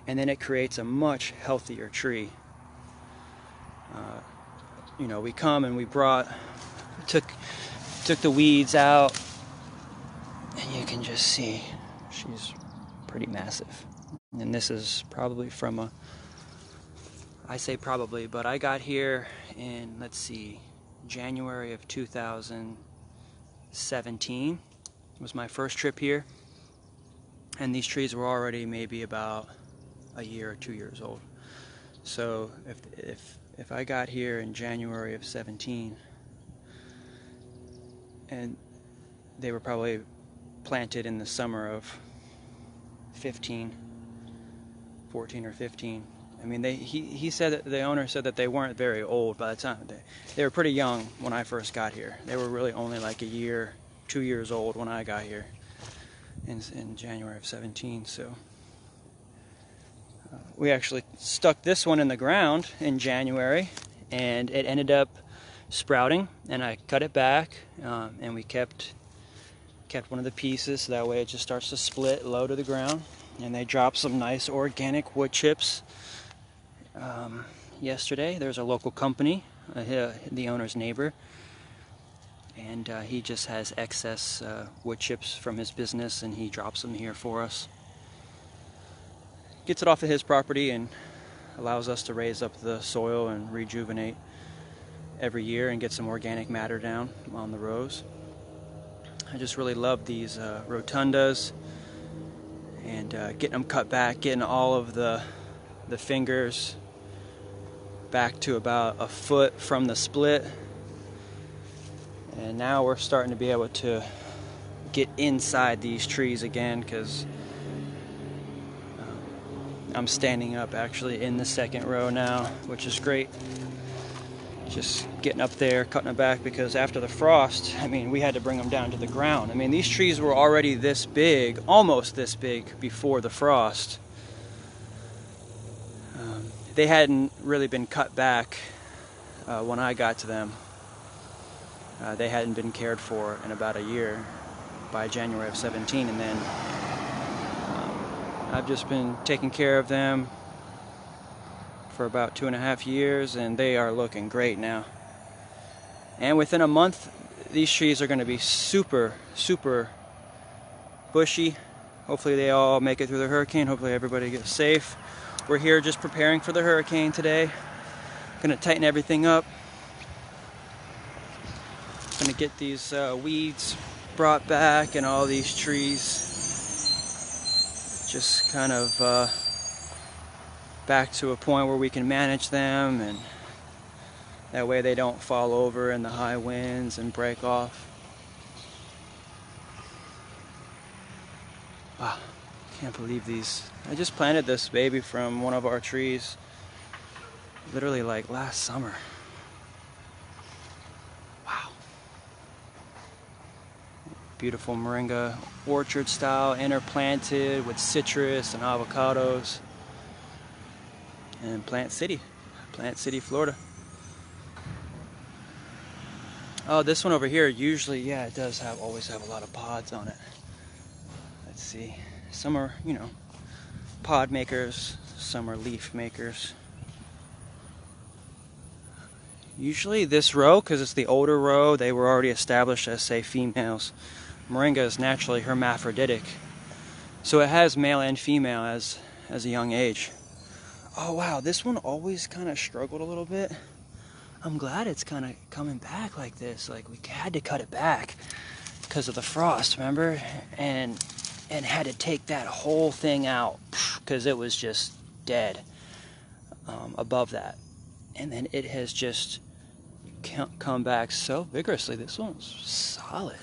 and then it creates a much healthier tree. You know, we come and we took the weeds out, and you can just see she's pretty massive. And this is probably from I say probably, but I got here in, let's see, January of 2017 was my first trip here, and these trees were already maybe about a year or 2 years old. So if I got here in January of 17, and they were probably planted in the summer of 14 or 15. I mean, he said that the owner said that they weren't very old by the time. They were pretty young when I first got here. They were really only like a year, 2 years old when I got here in January of 17. So we actually stuck this one in the ground in January, and it ended up sprouting, and I cut it back, and we kept one of the pieces so that way it just starts to split low to the ground. And they dropped some nice organic wood chips yesterday. There's a local company, the owner's neighbor, and he just has excess wood chips from his business, and he drops them here for us. Gets it off of his property and allows us to raise up the soil and rejuvenate every year and get some organic matter down on the rows. I just really love these rotundas, and getting them cut back, getting all of the fingers back to about a foot from the split. And now we're starting to be able to get inside these trees again, because I'm standing up actually in the second row now, which is great. Just getting up there, cutting it back, because after the frost, I mean, we had to bring them down to the ground. I mean, these trees were already this big, almost this big, before the frost. They hadn't really been cut back when I got to them. They hadn't been cared for in about a year by January of 17, and then I've just been taking care of them for about 2.5 years, and they are looking great now. And within a month, these trees are going to be super bushy. Hopefully they all make it through the hurricane. Hopefully everybody gets safe. We're here just preparing for the hurricane today. Going to tighten everything up. Going to get these weeds brought back, and all these trees just kind of back to a point where we can manage them, and that way they don't fall over in the high winds and break off. Wow, can't believe these. I just planted this baby from one of our trees literally like last summer. Wow. Beautiful moringa orchard style, interplanted with citrus and avocados. And Plant City, Florida. Oh, this one over here, usually, yeah, it does always have a lot of pods on it. Let's see. Some are, you know, pod makers, some are leaf makers. Usually this row, because it's the older row, they were already established as, say, females. Moringa is naturally hermaphroditic, so it has male and female as a young age. Oh wow, this one always kind of struggled a little bit. I I'm glad it's kind of coming back like this. Like, we had to cut it back because of the frost, remember? And had to take that whole thing out because it was just dead above that. And then it has just come back so vigorously. This one's solid.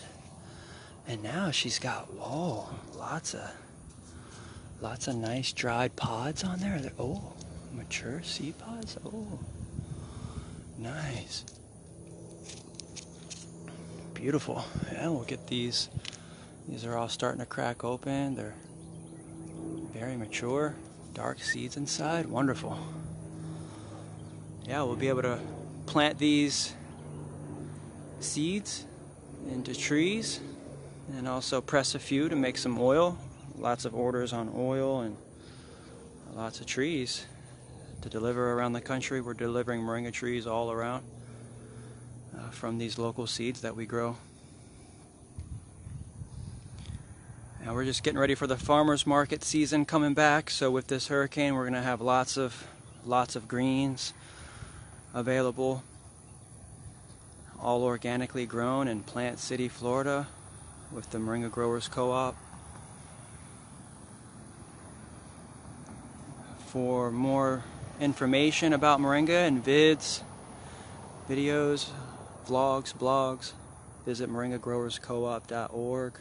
And now she's got, whoa, lots of nice dried pods on there. Oh, mature seed pods. Oh, nice. Beautiful. Yeah, we'll get these. These are all starting to crack open. They're very mature. Dark seeds inside. Wonderful. Yeah, we'll be able to plant these seeds into trees and also press a few to make some oil. Lots of orders on oil and lots of trees to deliver around the country. We're delivering moringa trees all around from these local seeds that we grow. And we're just getting ready for the farmers market season coming back. So with this hurricane, we're going to have lots of greens available, all organically grown in Plant City, Florida, with the Moringa Growers Co-op. For more information about moringa and videos, vlogs, blogs, visit moringagrowerscoop.org.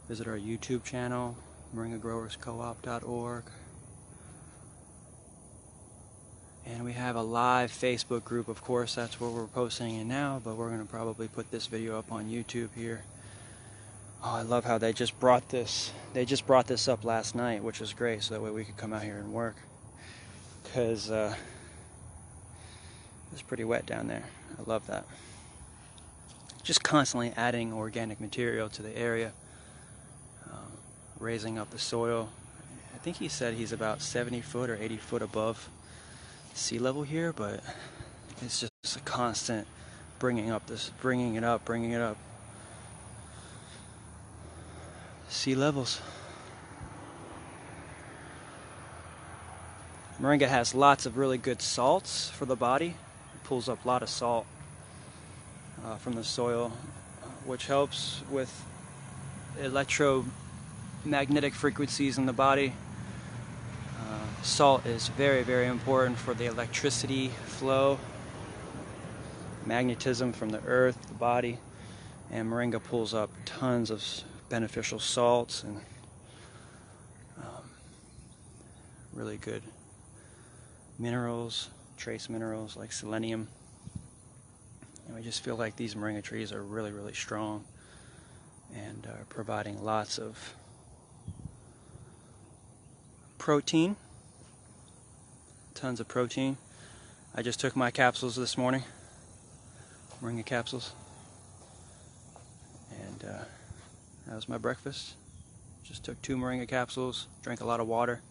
Visit our YouTube channel, moringagrowerscoop.org. And we have a live Facebook group, of course. That's where we're posting it now, but we're going to probably put this video up on YouTube here. Oh, I love how they just brought this up last night, which was great, so that way we could come out here and work. Because it's pretty wet down there. I love that. Just constantly adding organic material to the area, raising up the soil. I think he said he's about 70 foot or 80 foot above sea level here, but it's just a constant bringing it up. Sea levels. Moringa has lots of really good salts for the body. It pulls up a lot of salt from the soil, which helps with electromagnetic frequencies in the body. Salt is very, very important for the electricity flow, magnetism from the earth, the body, and moringa pulls up tons of beneficial salts and really good minerals, trace minerals like selenium. And I just feel like these moringa trees are really, really strong and are providing lots of protein. Tons of protein. I just took my capsules this morning, moringa capsules, and that was my breakfast. Just took 2 moringa capsules, drank a lot of water,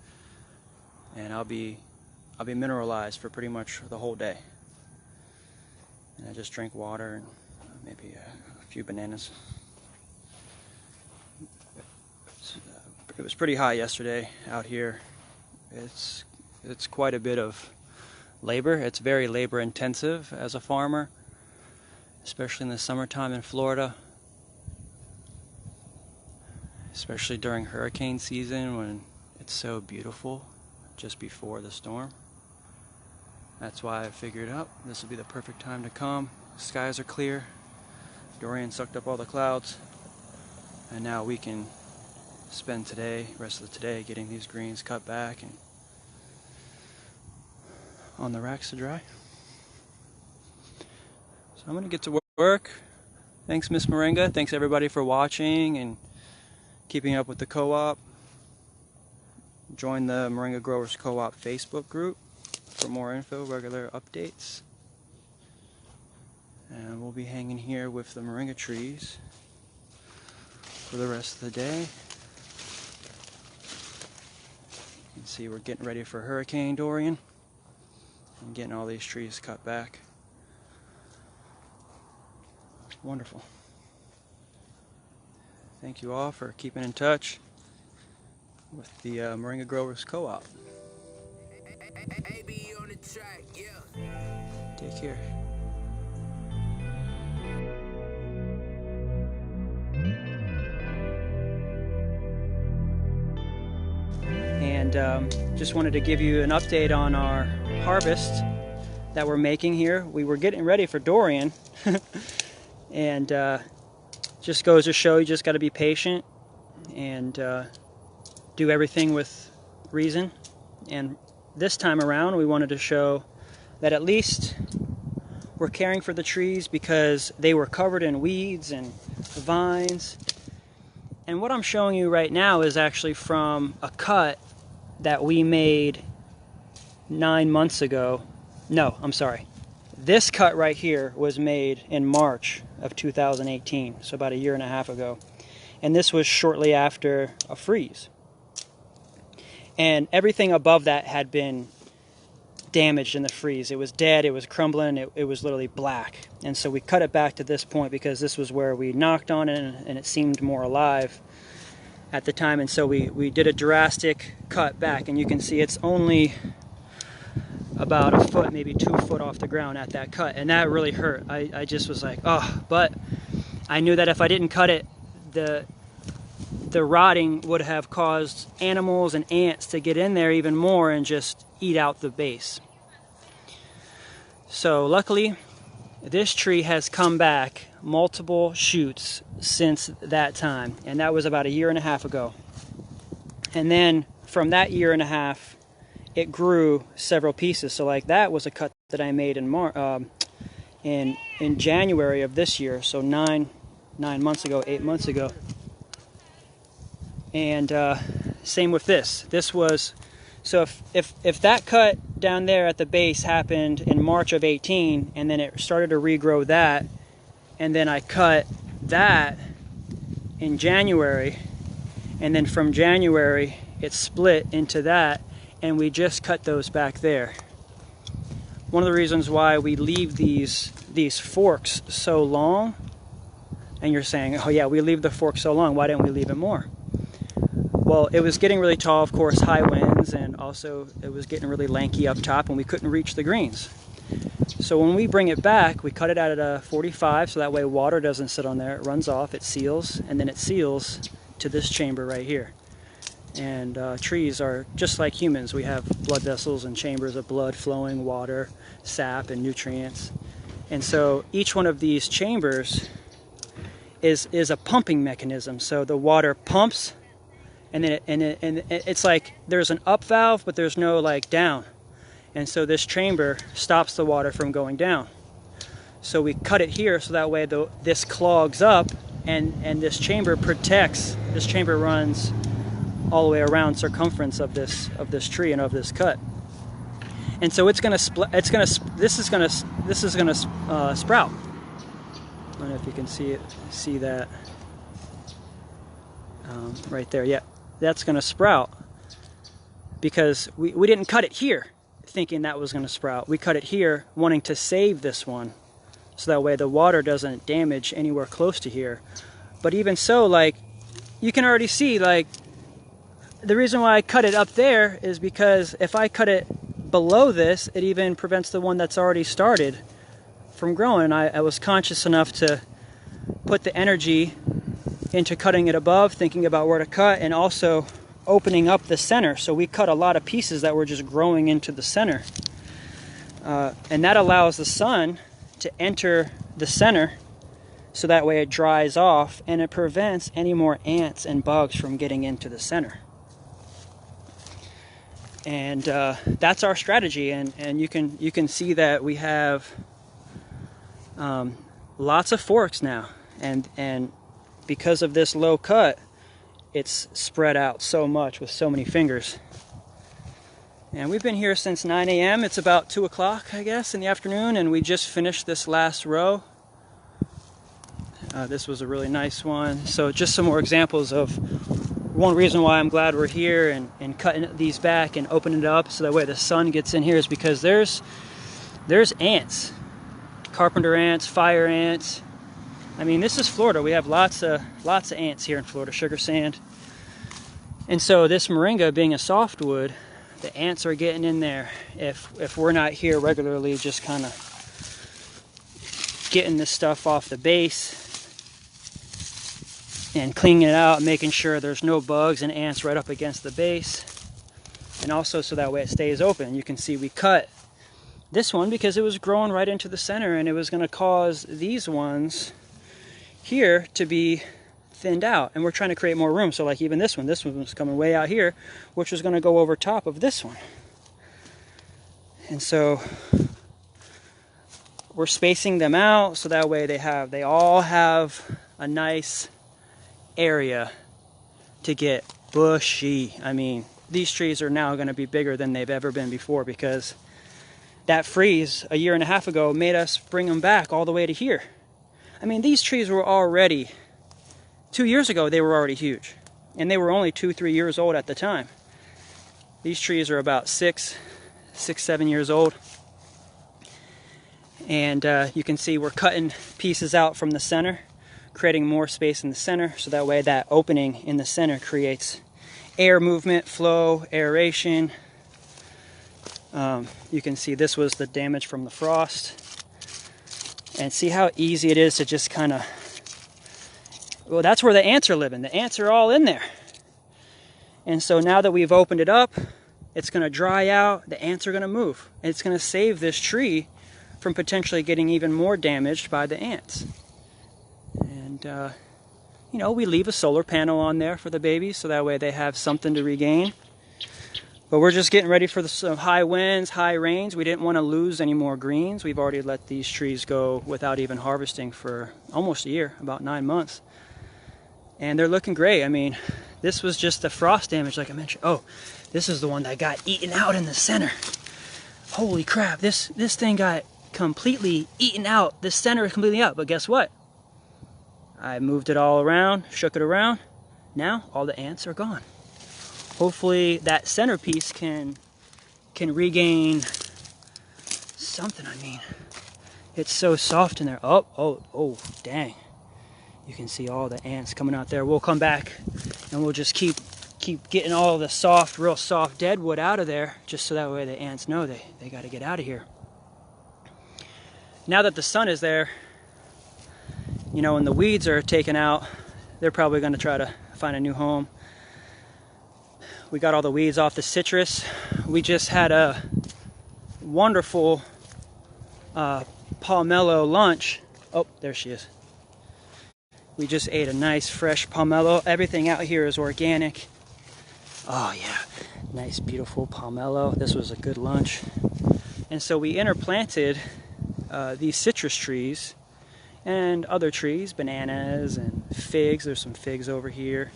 and I'll be mineralized for pretty much the whole day. And I just drank water and maybe a few bananas. It was pretty hot yesterday out here. It's quite a bit of labor. It's very labor intensive as a farmer, especially in the summertime in Florida, especially during hurricane season when it's so beautiful just before the storm. That's why I figured out this would be the perfect time to come. Skies are clear. Dorian sucked up all the clouds, and now we can spend rest of the today getting these greens cut back and on the racks to dry. So I'm going to get to work. Thanks, Miss Moringa. Thanks everybody for watching and keeping up with the co-op. Join the Moringa Growers Co-op Facebook group for more info, regular updates. And we'll be hanging here with the moringa trees for the rest of the day. You can see we're getting ready for Hurricane Dorian and getting all these trees cut back. Wonderful. Thank you all for keeping in touch with the Moringa Growers Co-op. Take care. and just wanted to give you an update on our harvest that we're making here. We were getting ready for Dorian and just goes to show you just got to be patient and do everything with reason. And this time around we wanted to show that at least we're caring for the trees because they were covered in weeds and vines. And what I'm showing you right now is actually from a cut that we made 9 months ago. No, I'm sorry. This cut right here was made in March of 2018, so about 1.5 years ago. And this was shortly after a freeze. And everything above that had been damaged in the freeze. It was dead, it was crumbling, it was literally black. And so we cut it back to this point because this was where we knocked on it and it seemed more alive at the time. And so we did a drastic cut back, and you can see it's only about 1 foot, maybe 2 foot off the ground at that cut. And that really hurt. I just was like, oh, but I knew that if I didn't cut it, the rotting would have caused animals and ants to get in there even more and just eat out the base. So luckily, this tree has come back multiple shoots since that time, and that was about 1.5 years ago. And then from that 1.5 years, it grew several pieces. So like that was a cut that I made in January of this year, so 8 months ago. And same with this. This was, so if that cut down there at the base happened in March of 18, and then it started to regrow that, and then I cut that in January, and then from January it split into that, and we just cut those back there. One of the reasons why we leave these forks so long, and you're saying, oh yeah, we leave the fork so long, why didn't we leave it more? Well, it was getting really tall, of course, high winds, and also it was getting really lanky up top, and we couldn't reach the greens. So when we bring it back, we cut it out at a 45, so that way water doesn't sit on there. It runs off, it seals, and then it seals to this chamber right here. And trees are just like humans. We have blood vessels and chambers of blood flowing, water, sap, and nutrients. And so each one of these chambers is a pumping mechanism. So the water pumps, and then it's like there's an up valve, but there's no like down. And so this chamber stops the water from going down. So we cut it here so that way this clogs up, and this chamber protects. This chamber runs all the way around circumference of this tree and of this cut. And so it's gonna split. This is gonna sprout. I don't know if you can see that right there. Yeah. That's going to sprout because we didn't cut it here thinking that was going to sprout. We cut it here wanting to save this one so that way the water doesn't damage anywhere close to here. But even so, like, you can already see, like, the reason why I cut it up there is because if I cut it below this, it even prevents the one that's already started from growing. I was conscious enough to put the energy into cutting it above, thinking about where to cut, and also opening up the center. So we cut a lot of pieces that were just growing into the center. And that allows the sun to enter the center so that way it dries off and it prevents any more ants and bugs from getting into the center. And that's our strategy, and you can see that we have lots of forks now, and because of this low cut, it's spread out so much with so many fingers. And we've been here since 9 a.m. It's about 2 o'clock, I guess, in the afternoon, and we just finished this last row. This was a really nice one. So just some more examples of one reason why I'm glad we're here and cutting these back and opening it up so that way the sun gets in here is because there's ants, carpenter ants, fire ants. I mean, this is Florida. We have lots of ants here in Florida, sugar sand. And so this moringa being a softwood, the ants are getting in there if we're not here regularly, just kind of getting this stuff off the base and cleaning it out, making sure there's no bugs and ants right up against the base. and also so that way it stays open. You can see we cut this one because it was growing right into the center, and it was going to cause these ones here to be thinned out, and we're trying to create more room. So like even this one was coming way out here, which was going to go over top of this one. And so we're spacing them out so that way they all have a nice area to get bushy. I mean, these trees are now going to be bigger than they've ever been before, because that freeze a year and a half ago made us bring them back all the way to here. I mean, these trees were already, 2 years ago, they were already huge. And they were only 2-3 years old at the time. These trees are about 6-7 years old. And you can see we're cutting pieces out from the center, creating more space in the center, so that way that opening in the center creates air movement, flow, aeration. You can see this was the damage from the frost. And see how easy it is to just kind of, well, that's where the ants are living. The ants are all in there. And so now that we've opened it up, it's going to dry out, the ants are going to move. And it's going to save this tree from potentially getting even more damaged by the ants. And, you know, we leave a solar panel on there for the babies so that way they have something to regain. But we're just getting ready for the high winds, high rains. We didn't want to lose any more greens. We've already let these trees go without even harvesting for almost a year, about 9 months. And they're looking great. I mean, this was just the frost damage like I mentioned. Oh, this is the one that got eaten out in the center. Holy crap, this thing got completely eaten out. The center is completely out. But guess what? I moved it all around, shook it around. Now all the ants are gone. Hopefully that centerpiece can regain something. I mean, it's so soft in there. Oh, dang. You can see all the ants coming out there. We'll come back and we'll just keep getting all the soft, real soft dead wood out of there, just so that way the ants know they got to get out of here. Now that the sun is there, you know, and the weeds are taken out, they're probably going to try to find a new home. We got all the weeds off the citrus. We just had a wonderful pomelo lunch. Oh, there she is. We just ate a nice fresh pomelo. Everything out here is organic. Oh yeah, nice beautiful pomelo. This was a good lunch. And so we interplanted these citrus trees and other trees, bananas and figs. There's some figs over here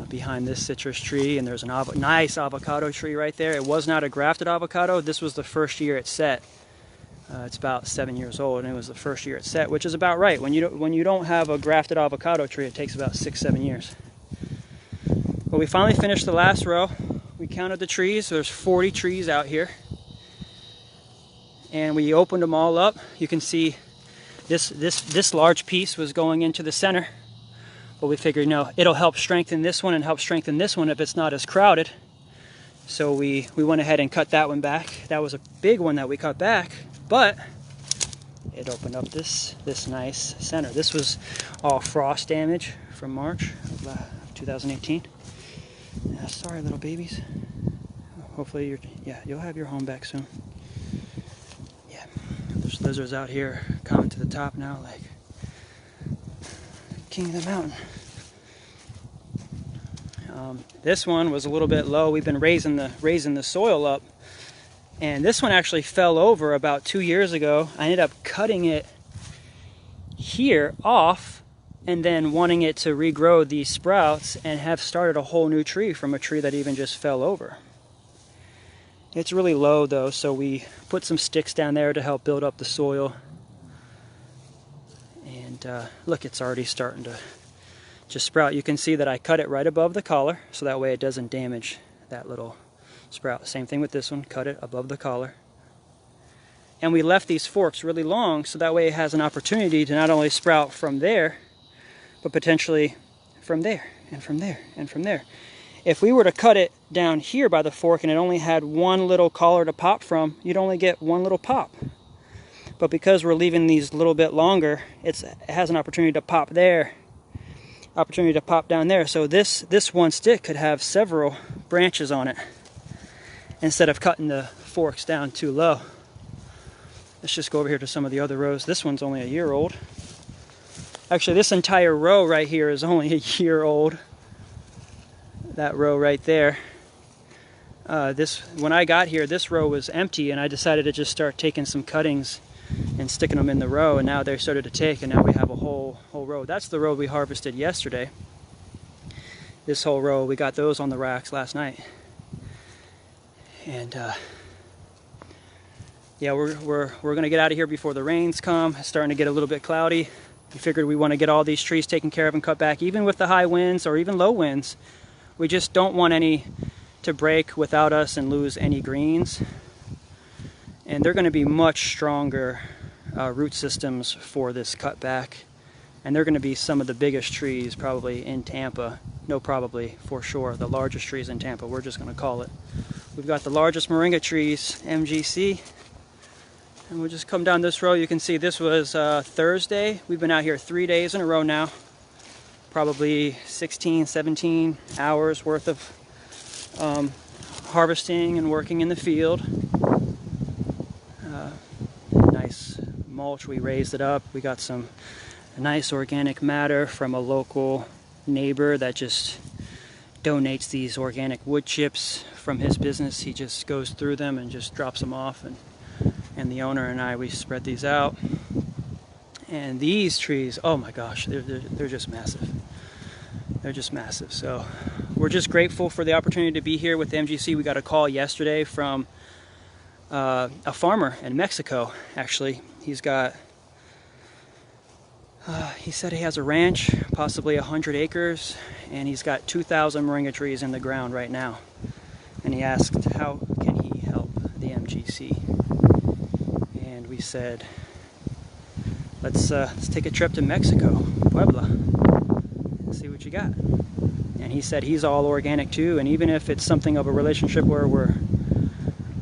behind this citrus tree, and there's a nice avocado tree right there. It was not a grafted avocado. This was the first year it set. It's about 7 years old, and it was the first year it set, which is about right. When you don't have a grafted avocado tree, it takes about 6-7 years. But we finally finished the last row. We counted the trees. There's 40 trees out here, and we opened them all up. You can see this large piece was going into the center, but we figured, no, it'll help strengthen this one and help strengthen this one if it's not as crowded. So we went ahead and cut that one back. That was a big one that we cut back, but it opened up this nice center. This was all frost damage from March of 2018. Sorry, little babies. Hopefully you'll have your home back soon. Yeah, there's lizards out here coming to the top now, like king of the mountain. This one was a little bit low. We've been raising the soil up, and this one actually fell over about 2 years ago. I ended up cutting it here off and then wanting it to regrow these sprouts and have started a whole new tree from a tree that even just fell over. It's really low though, so we put some sticks down there to help build up the soil. And look, it's already starting to just sprout. You can see that I cut it right above the collar, so that way it doesn't damage that little sprout. Same thing with this one, cut it above the collar. And we left these forks really long, so that way it has an opportunity to not only sprout from there, but potentially from there, and from there, and from there. If we were to cut it down here by the fork and it only had one little collar to pop from, you'd only get one little pop. But because we're leaving these a little bit longer, it has an opportunity to pop there, opportunity to pop down there. So this one stick could have several branches on it. instead of cutting the forks down too low. Let's just go over here to some of the other rows. This one's only a year old. Actually, this entire row right here is only a year old. That row right there. When I got here, this row was empty, and I decided to just start taking some cuttings and sticking them in the row, and now they started to take, and now we have a whole row. That's the row we harvested yesterday. This whole row, we got those on the racks last night. And yeah, we're gonna get out of here before the rains come. It's starting to get a little bit cloudy. We figured we want to get all these trees taken care of and cut back, even with the high winds or even low winds. We just don't want any to break without us and lose any greens. And they're going to be much stronger root systems for this cutback. And they're going to be some of the biggest trees probably in Tampa. No, probably, for sure, the largest trees in Tampa. We're just going to call it. We've got the largest Moringa trees, MGC. And we'll just come down this row. You can see this was Thursday. We've been out here 3 days in a row now. Probably 16, 17 hours worth of harvesting and working in the field. Nice mulch, we raised it up. We got some nice organic matter from a local neighbor that just donates these organic wood chips from his business. He just goes through them and just drops them off, and the owner and I, we spread these out. And these trees, oh my gosh, they're just massive. They're just massive. So we're just grateful for the opportunity to be here with the MGC. We got a call yesterday from a farmer in Mexico, actually. He's got, he said he has a ranch, possibly 100 acres, and he's got 2,000 Moringa trees in the ground right now. And he asked, how can he help the MGC? And we said, let's take a trip to Mexico, Puebla, and see what you got. And he said he's all organic too, and even if it's something of a relationship where we're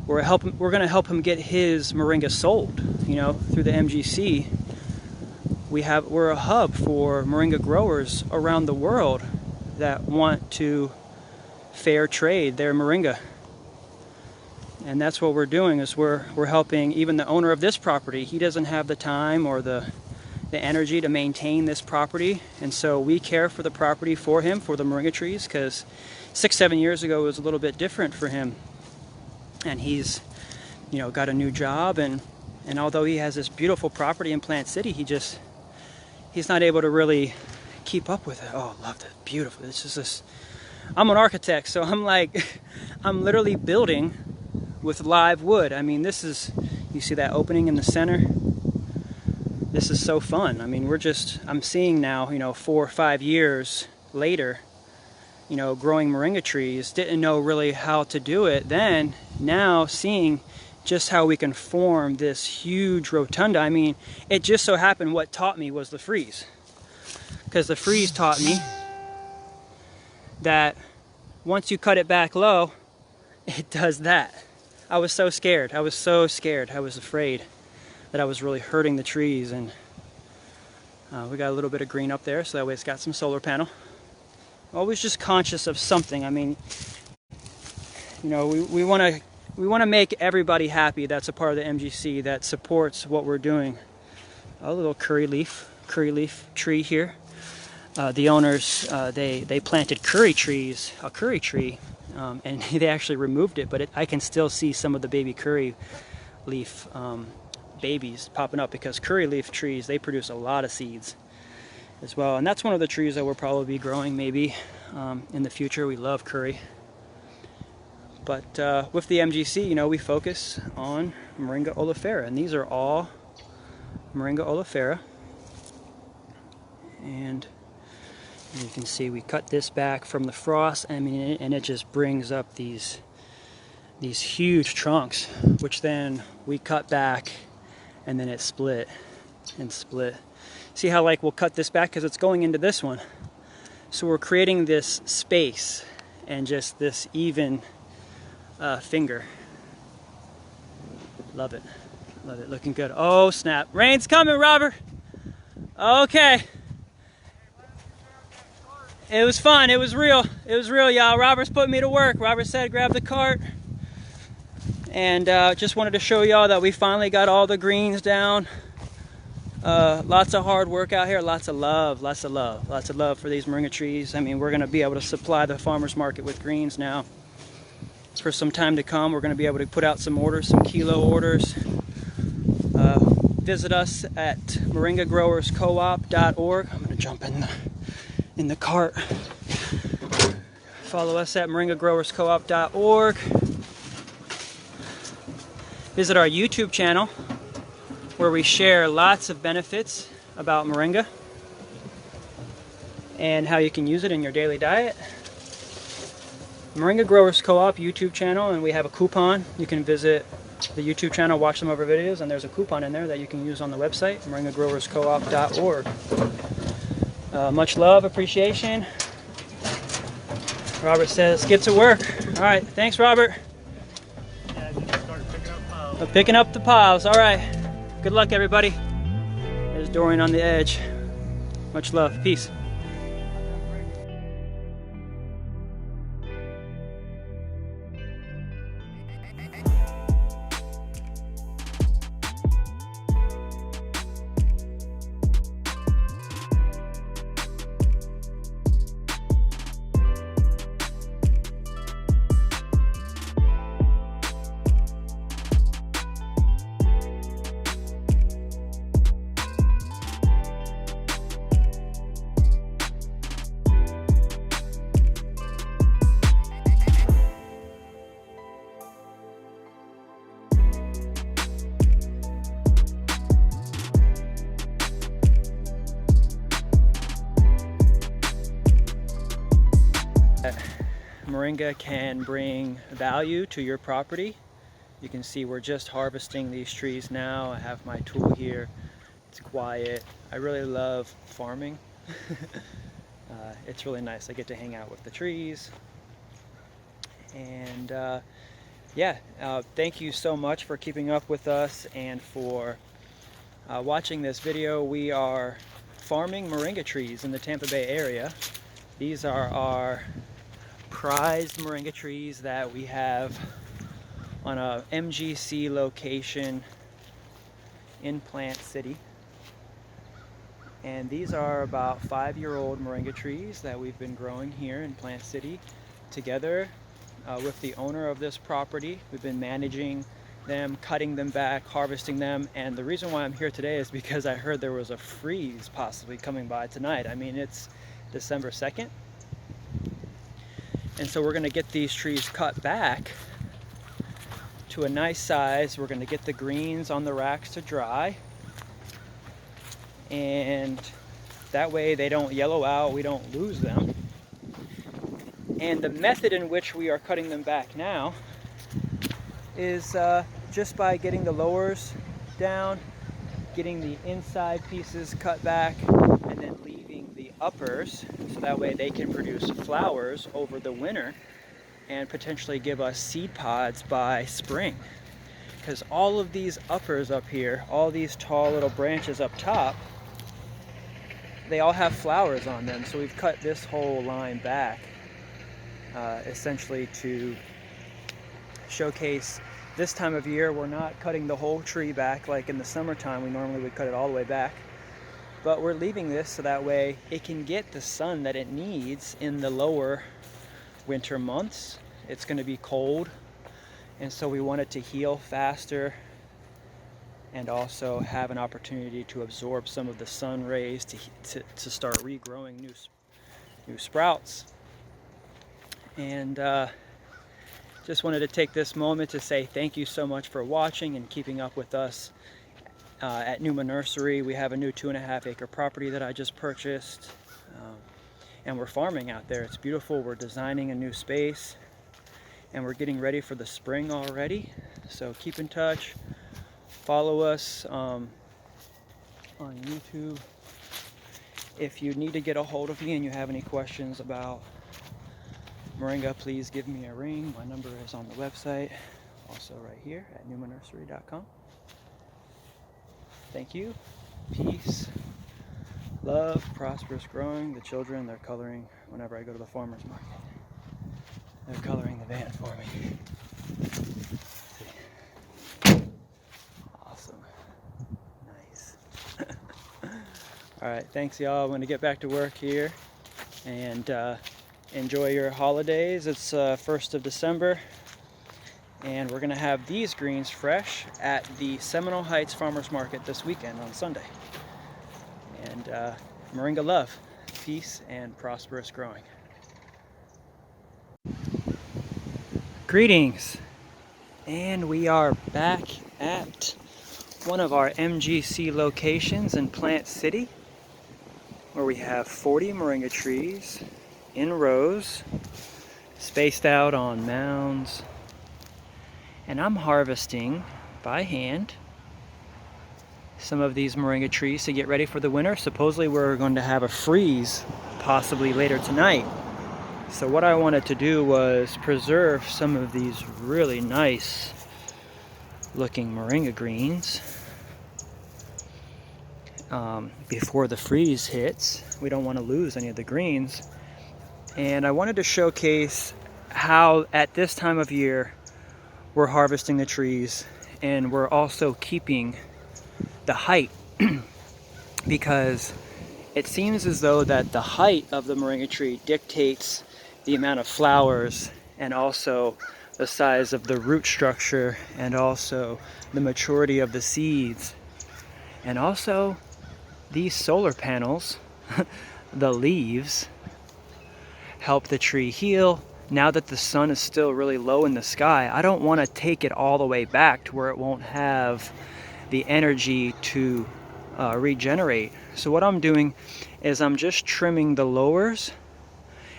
going to help him get his Moringa sold, you know, through the MGC. We're a hub for Moringa growers around the world that want to fair trade their Moringa. And that's what we're doing, is we're helping even the owner of this property. He doesn't have the time or the energy to maintain this property, and so we care for the property for him, for the Moringa trees, because 6-7 years ago it was a little bit different for him. And he's, you know, got a new job, and although he has this beautiful property in Plant City, he's not able to really keep up with it. Oh, I love that. Beautiful. It's just this. I'm an architect, so I'm literally building with live wood. I mean, this is, you see that opening in the center? This is so fun. I mean, I'm seeing now, you know, 4 or 5 years later, you know, growing Moringa trees, didn't know really how to do it then. Now seeing just how we can form this huge rotunda. I mean, it just so happened what taught me was the freeze. Because the freeze taught me that once you cut it back low, it does that. I was so scared. I was so scared. I was afraid that I was really hurting the trees. And we got a little bit of green up there, so that way it's got some solar panel. Always just conscious of something. I mean, you know, we want to make everybody happy that's a part of the MGC, that supports what we're doing. A little curry leaf tree here. The owners, they planted a curry tree, and they actually removed it, but I can still see some of the baby curry leaf babies popping up, because curry leaf trees, they produce a lot of seeds as well. And that's one of the trees that we'll probably be growing maybe in the future. We love curry. But with the MGC, you know, we focus on Moringa Oleifera, and these are all Moringa Oleifera. And you can see we cut this back from the frost, I mean, and it just brings up these huge trunks, which then we cut back, and then it split and split. See how, like, we'll cut this back because it's going into this one. So we're creating this space and just this even finger. Love it. Love it. Looking good. Oh, snap. Rain's coming, Robert. Okay. It was fun. It was real. It was real, y'all. Robert's putting me to work. Robert said grab the cart. And just wanted to show y'all that we finally got all the greens down. Lots of hard work out here, lots of love for these moringa trees. I mean, we're going to be able to supply the farmers market with greens now for some time to come. We're going to be able to put out some orders, some kilo orders. Visit us at moringagrowerscoop.org. I'm going to jump in the cart. Follow us at moringagrowerscoop.org. Visit our YouTube channel, where we share lots of benefits about moringa and how you can use it in your daily diet. Moringa Growers Co-op YouTube channel, and we have a coupon. You can visit the YouTube channel, watch some of our videos, and there's a coupon in there that you can use on the website, moringagrowerscoop.org. Much love, appreciation. Robert says, get to work. All right, thanks, Robert. Yeah, just start picking up piles. Picking up the piles. All right. Good luck, everybody. There's Dorian on the edge. Much love. Peace. Moringa can bring value to your property. You can see we're just harvesting these trees now. I have my tool here. It's quiet. I really love farming. It's really nice. I get to hang out with the trees. And thank you so much for keeping up with us and for watching this video. We are farming moringa trees in the Tampa Bay area. These are our prized moringa trees that we have on a MGC location in Plant City. And these are about 5-year-old moringa trees that we've been growing here in Plant City together with the owner of this property. We've been managing them, cutting them back, harvesting them, and the reason why I'm here today is because I heard there was a freeze possibly coming by tonight. I mean, it's December 2nd. And so we're going to get these trees cut back to a nice size. We're going to get the greens on the racks to dry. And that way they don't yellow out, we don't lose them. And the method in which we are cutting them back now is just by getting the lowers down, getting the inside pieces cut back, and then leaving the uppers so that way they can produce flowers over the winter and potentially give us seed pods by spring. Because all of these uppers up here, all these tall little branches up top, they all have flowers on them. So we've cut this whole line back essentially to showcase this time of year. We're not cutting the whole tree back like in the summertime. We normally would cut it all the way back. But we're leaving this so that way it can get the sun that it needs in the lower winter months. It's going to be cold, and so we want it to heal faster and also have an opportunity to absorb some of the sun rays to start regrowing new sprouts. And just wanted to take this moment to say thank you so much for watching and keeping up with us. At Numa Nursery, we have a new 2.5-acre property that I just purchased, and we're farming out there. It's beautiful. We're designing a new space, and we're getting ready for the spring already. So keep in touch. Follow us on YouTube. If you need to get a hold of me and you have any questions about moringa, please give me a ring. My number is on the website, also right here at numanursery.com. Thank you. Peace. Love. Prosperous growing. The children, they're coloring whenever I go to the farmer's market. They're coloring the van for me. See. All right, thanks y'all. I'm gonna get back to work here and enjoy your holidays. It's 1st of December, and we're gonna have these greens fresh at the Seminole Heights Farmers Market this weekend on Sunday. And Moringa love, peace and prosperous growing. Greetings, and we are back at one of our MGC locations in Plant City, where we have 40 moringa trees in rows, spaced out on mounds. And I'm harvesting by hand some of these moringa trees to get ready for the winter. Supposedly we're going to have a freeze possibly later tonight. So what I wanted to do was preserve some of these really nice looking moringa greens before the freeze hits. We don't want to lose any of the greens. And I wanted to showcase how at this time of year we're harvesting the trees, and we're also keeping the height because it seems as though that the height of the moringa tree dictates the amount of flowers and also the size of the root structure and also the maturity of the seeds. And also these solar panels, the leaves, help the tree heal. Now that the sun is still really low in the sky, I don't want to take it all the way back to where it won't have the energy to regenerate. So what I'm doing is I'm just trimming the lowers.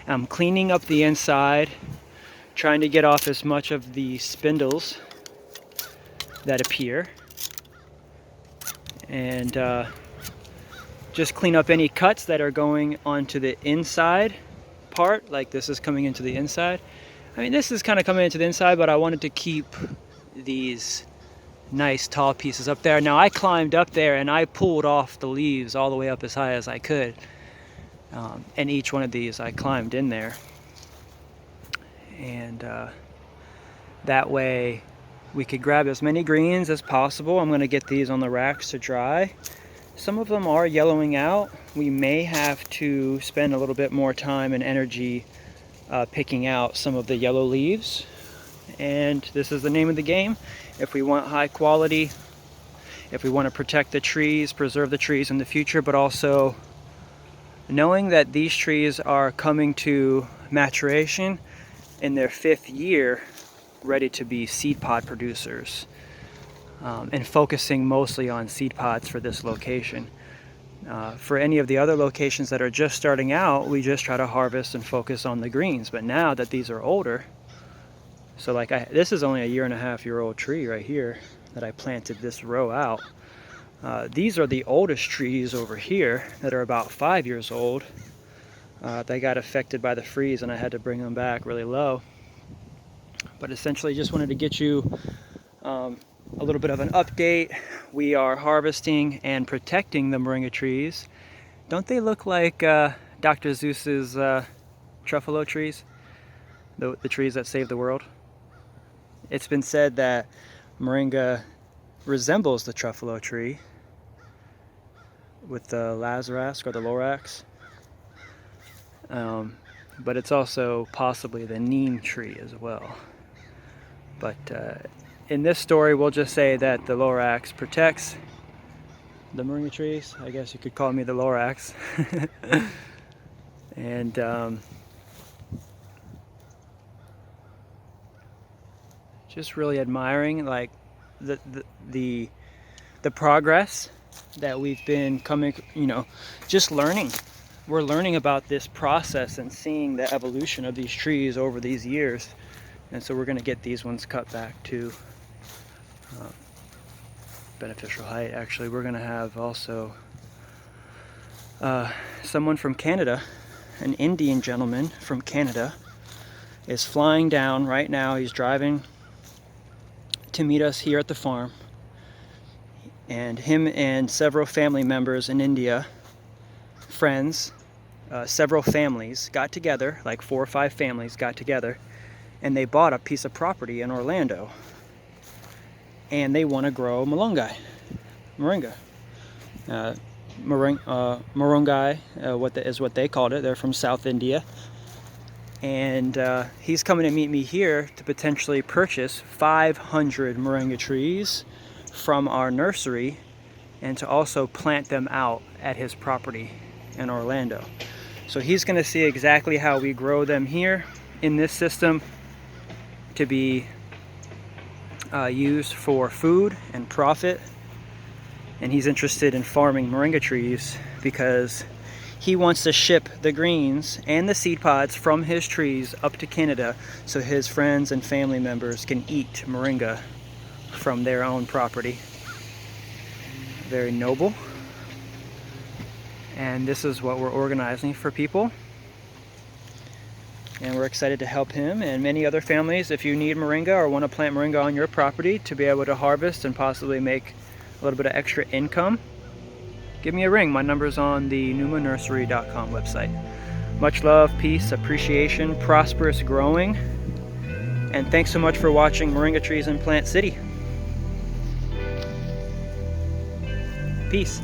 I'm cleaning up the inside, trying to get off as much of the spindles that appear, and just clean up any cuts that are going onto the inside part, like this is coming into the inside. I mean, this is kind of coming into the inside, but I wanted to keep these nice tall pieces up there. Now I climbed up there and I pulled off the leaves all the way up as high as I could, and each one of these I climbed in there, and that way we could grab as many greens as possible. I'm going to get these on the racks to dry. Some of them are yellowing out. We may have to spend a little bit more time and energy picking out some of the yellow leaves. And this is the name of the game. If we want high quality, if we want to protect the trees, preserve the trees in the future, but also knowing that these trees are coming to maturation in their 5th year, ready to be seed pod producers. And focusing mostly on seed pods for this location. For any of the other locations that are just starting out, we just try to harvest and focus on the greens. But now that these are older, so like this is only a 1.5-year-old tree right here that I planted this row out. These are the oldest trees over here that are about 5 years old. They got affected by the freeze and I had to bring them back really low. But essentially just wanted to get you a little bit of an update. We are harvesting and protecting the moringa trees. Don't they look like Dr. Seuss's truffalo trees? The trees that save the world? It's been said that moringa resembles the truffalo tree with the lazarask or the lorax. But it's also possibly the neem tree as well. But in this story, we'll just say that the lorax protects the moringa trees. I guess you could call me the lorax. And just really admiring like the progress that we've been coming, just learning. We're learning about this process and seeing the evolution of these trees over these years. And so we're going to get these ones cut back to beneficial height. Actually, we're going to have also someone from Canada, an Indian gentleman from Canada, is flying down right now. He's driving to meet us here at the farm. And him and several family members in India, friends, several families got together, like 4 or 5 families got together, and they bought a piece of property in Orlando. And they want to grow moringa. Moringa, is what they called it. They're from South India. And he's coming to meet me here to potentially purchase 500 Moringa trees from our nursery and to also plant them out at his property in Orlando. So he's going to see exactly how we grow them here in this system to be used for food and profit. And he's interested in farming Moringa trees because he wants to ship the greens and the seed pods from his trees up to Canada so his friends and family members can eat moringa from their own property. Very noble. And this is what we're organizing for people. And we're excited to help him and many other families. If you need moringa or want to plant moringa on your property to be able to harvest and possibly make a little bit of extra income, give me a ring. My number's on the numanursery.com website. Much love, peace, appreciation, prosperous growing. And thanks so much for watching Moringa Trees in Plant City. Peace.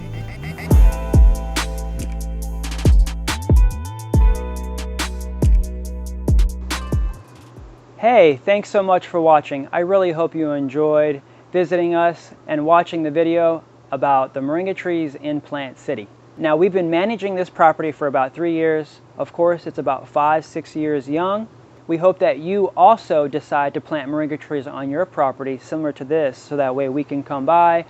Hey, thanks so much for watching. I really hope you enjoyed visiting us and watching the video about the Moringa trees in Plant City. Now, we've been managing this property for about 3 years. Of course, it's about 5-6 years young. We hope that you also decide to plant Moringa trees on your property similar to this, so that way we can come by,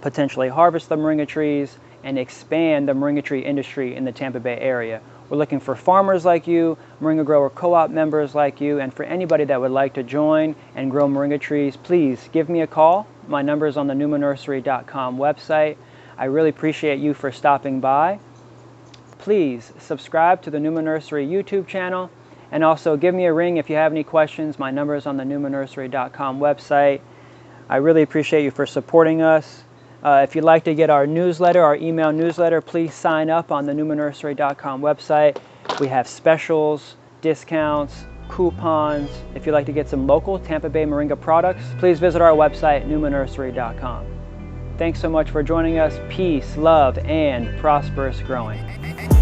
potentially harvest the Moringa trees, and expand the Moringa tree industry in the Tampa Bay area. We're looking for farmers like you, Moringa grower co-op members like you, and for anybody that would like to join and grow Moringa trees, please give me a call. My number is on the numanursery.com website. I really appreciate you for stopping by. Please subscribe to the Numa Nursery YouTube channel, and also give me a ring if you have any questions. My number is on the numanursery.com website. I really appreciate you for supporting us. If you'd like to get our newsletter, our email newsletter, please sign up on the numanursery.com website. We have specials, discounts, coupons. If you'd like to get some local Tampa Bay Moringa products, please visit our website, numanursery.com. Thanks so much for joining us. Peace, love, and prosperous growing.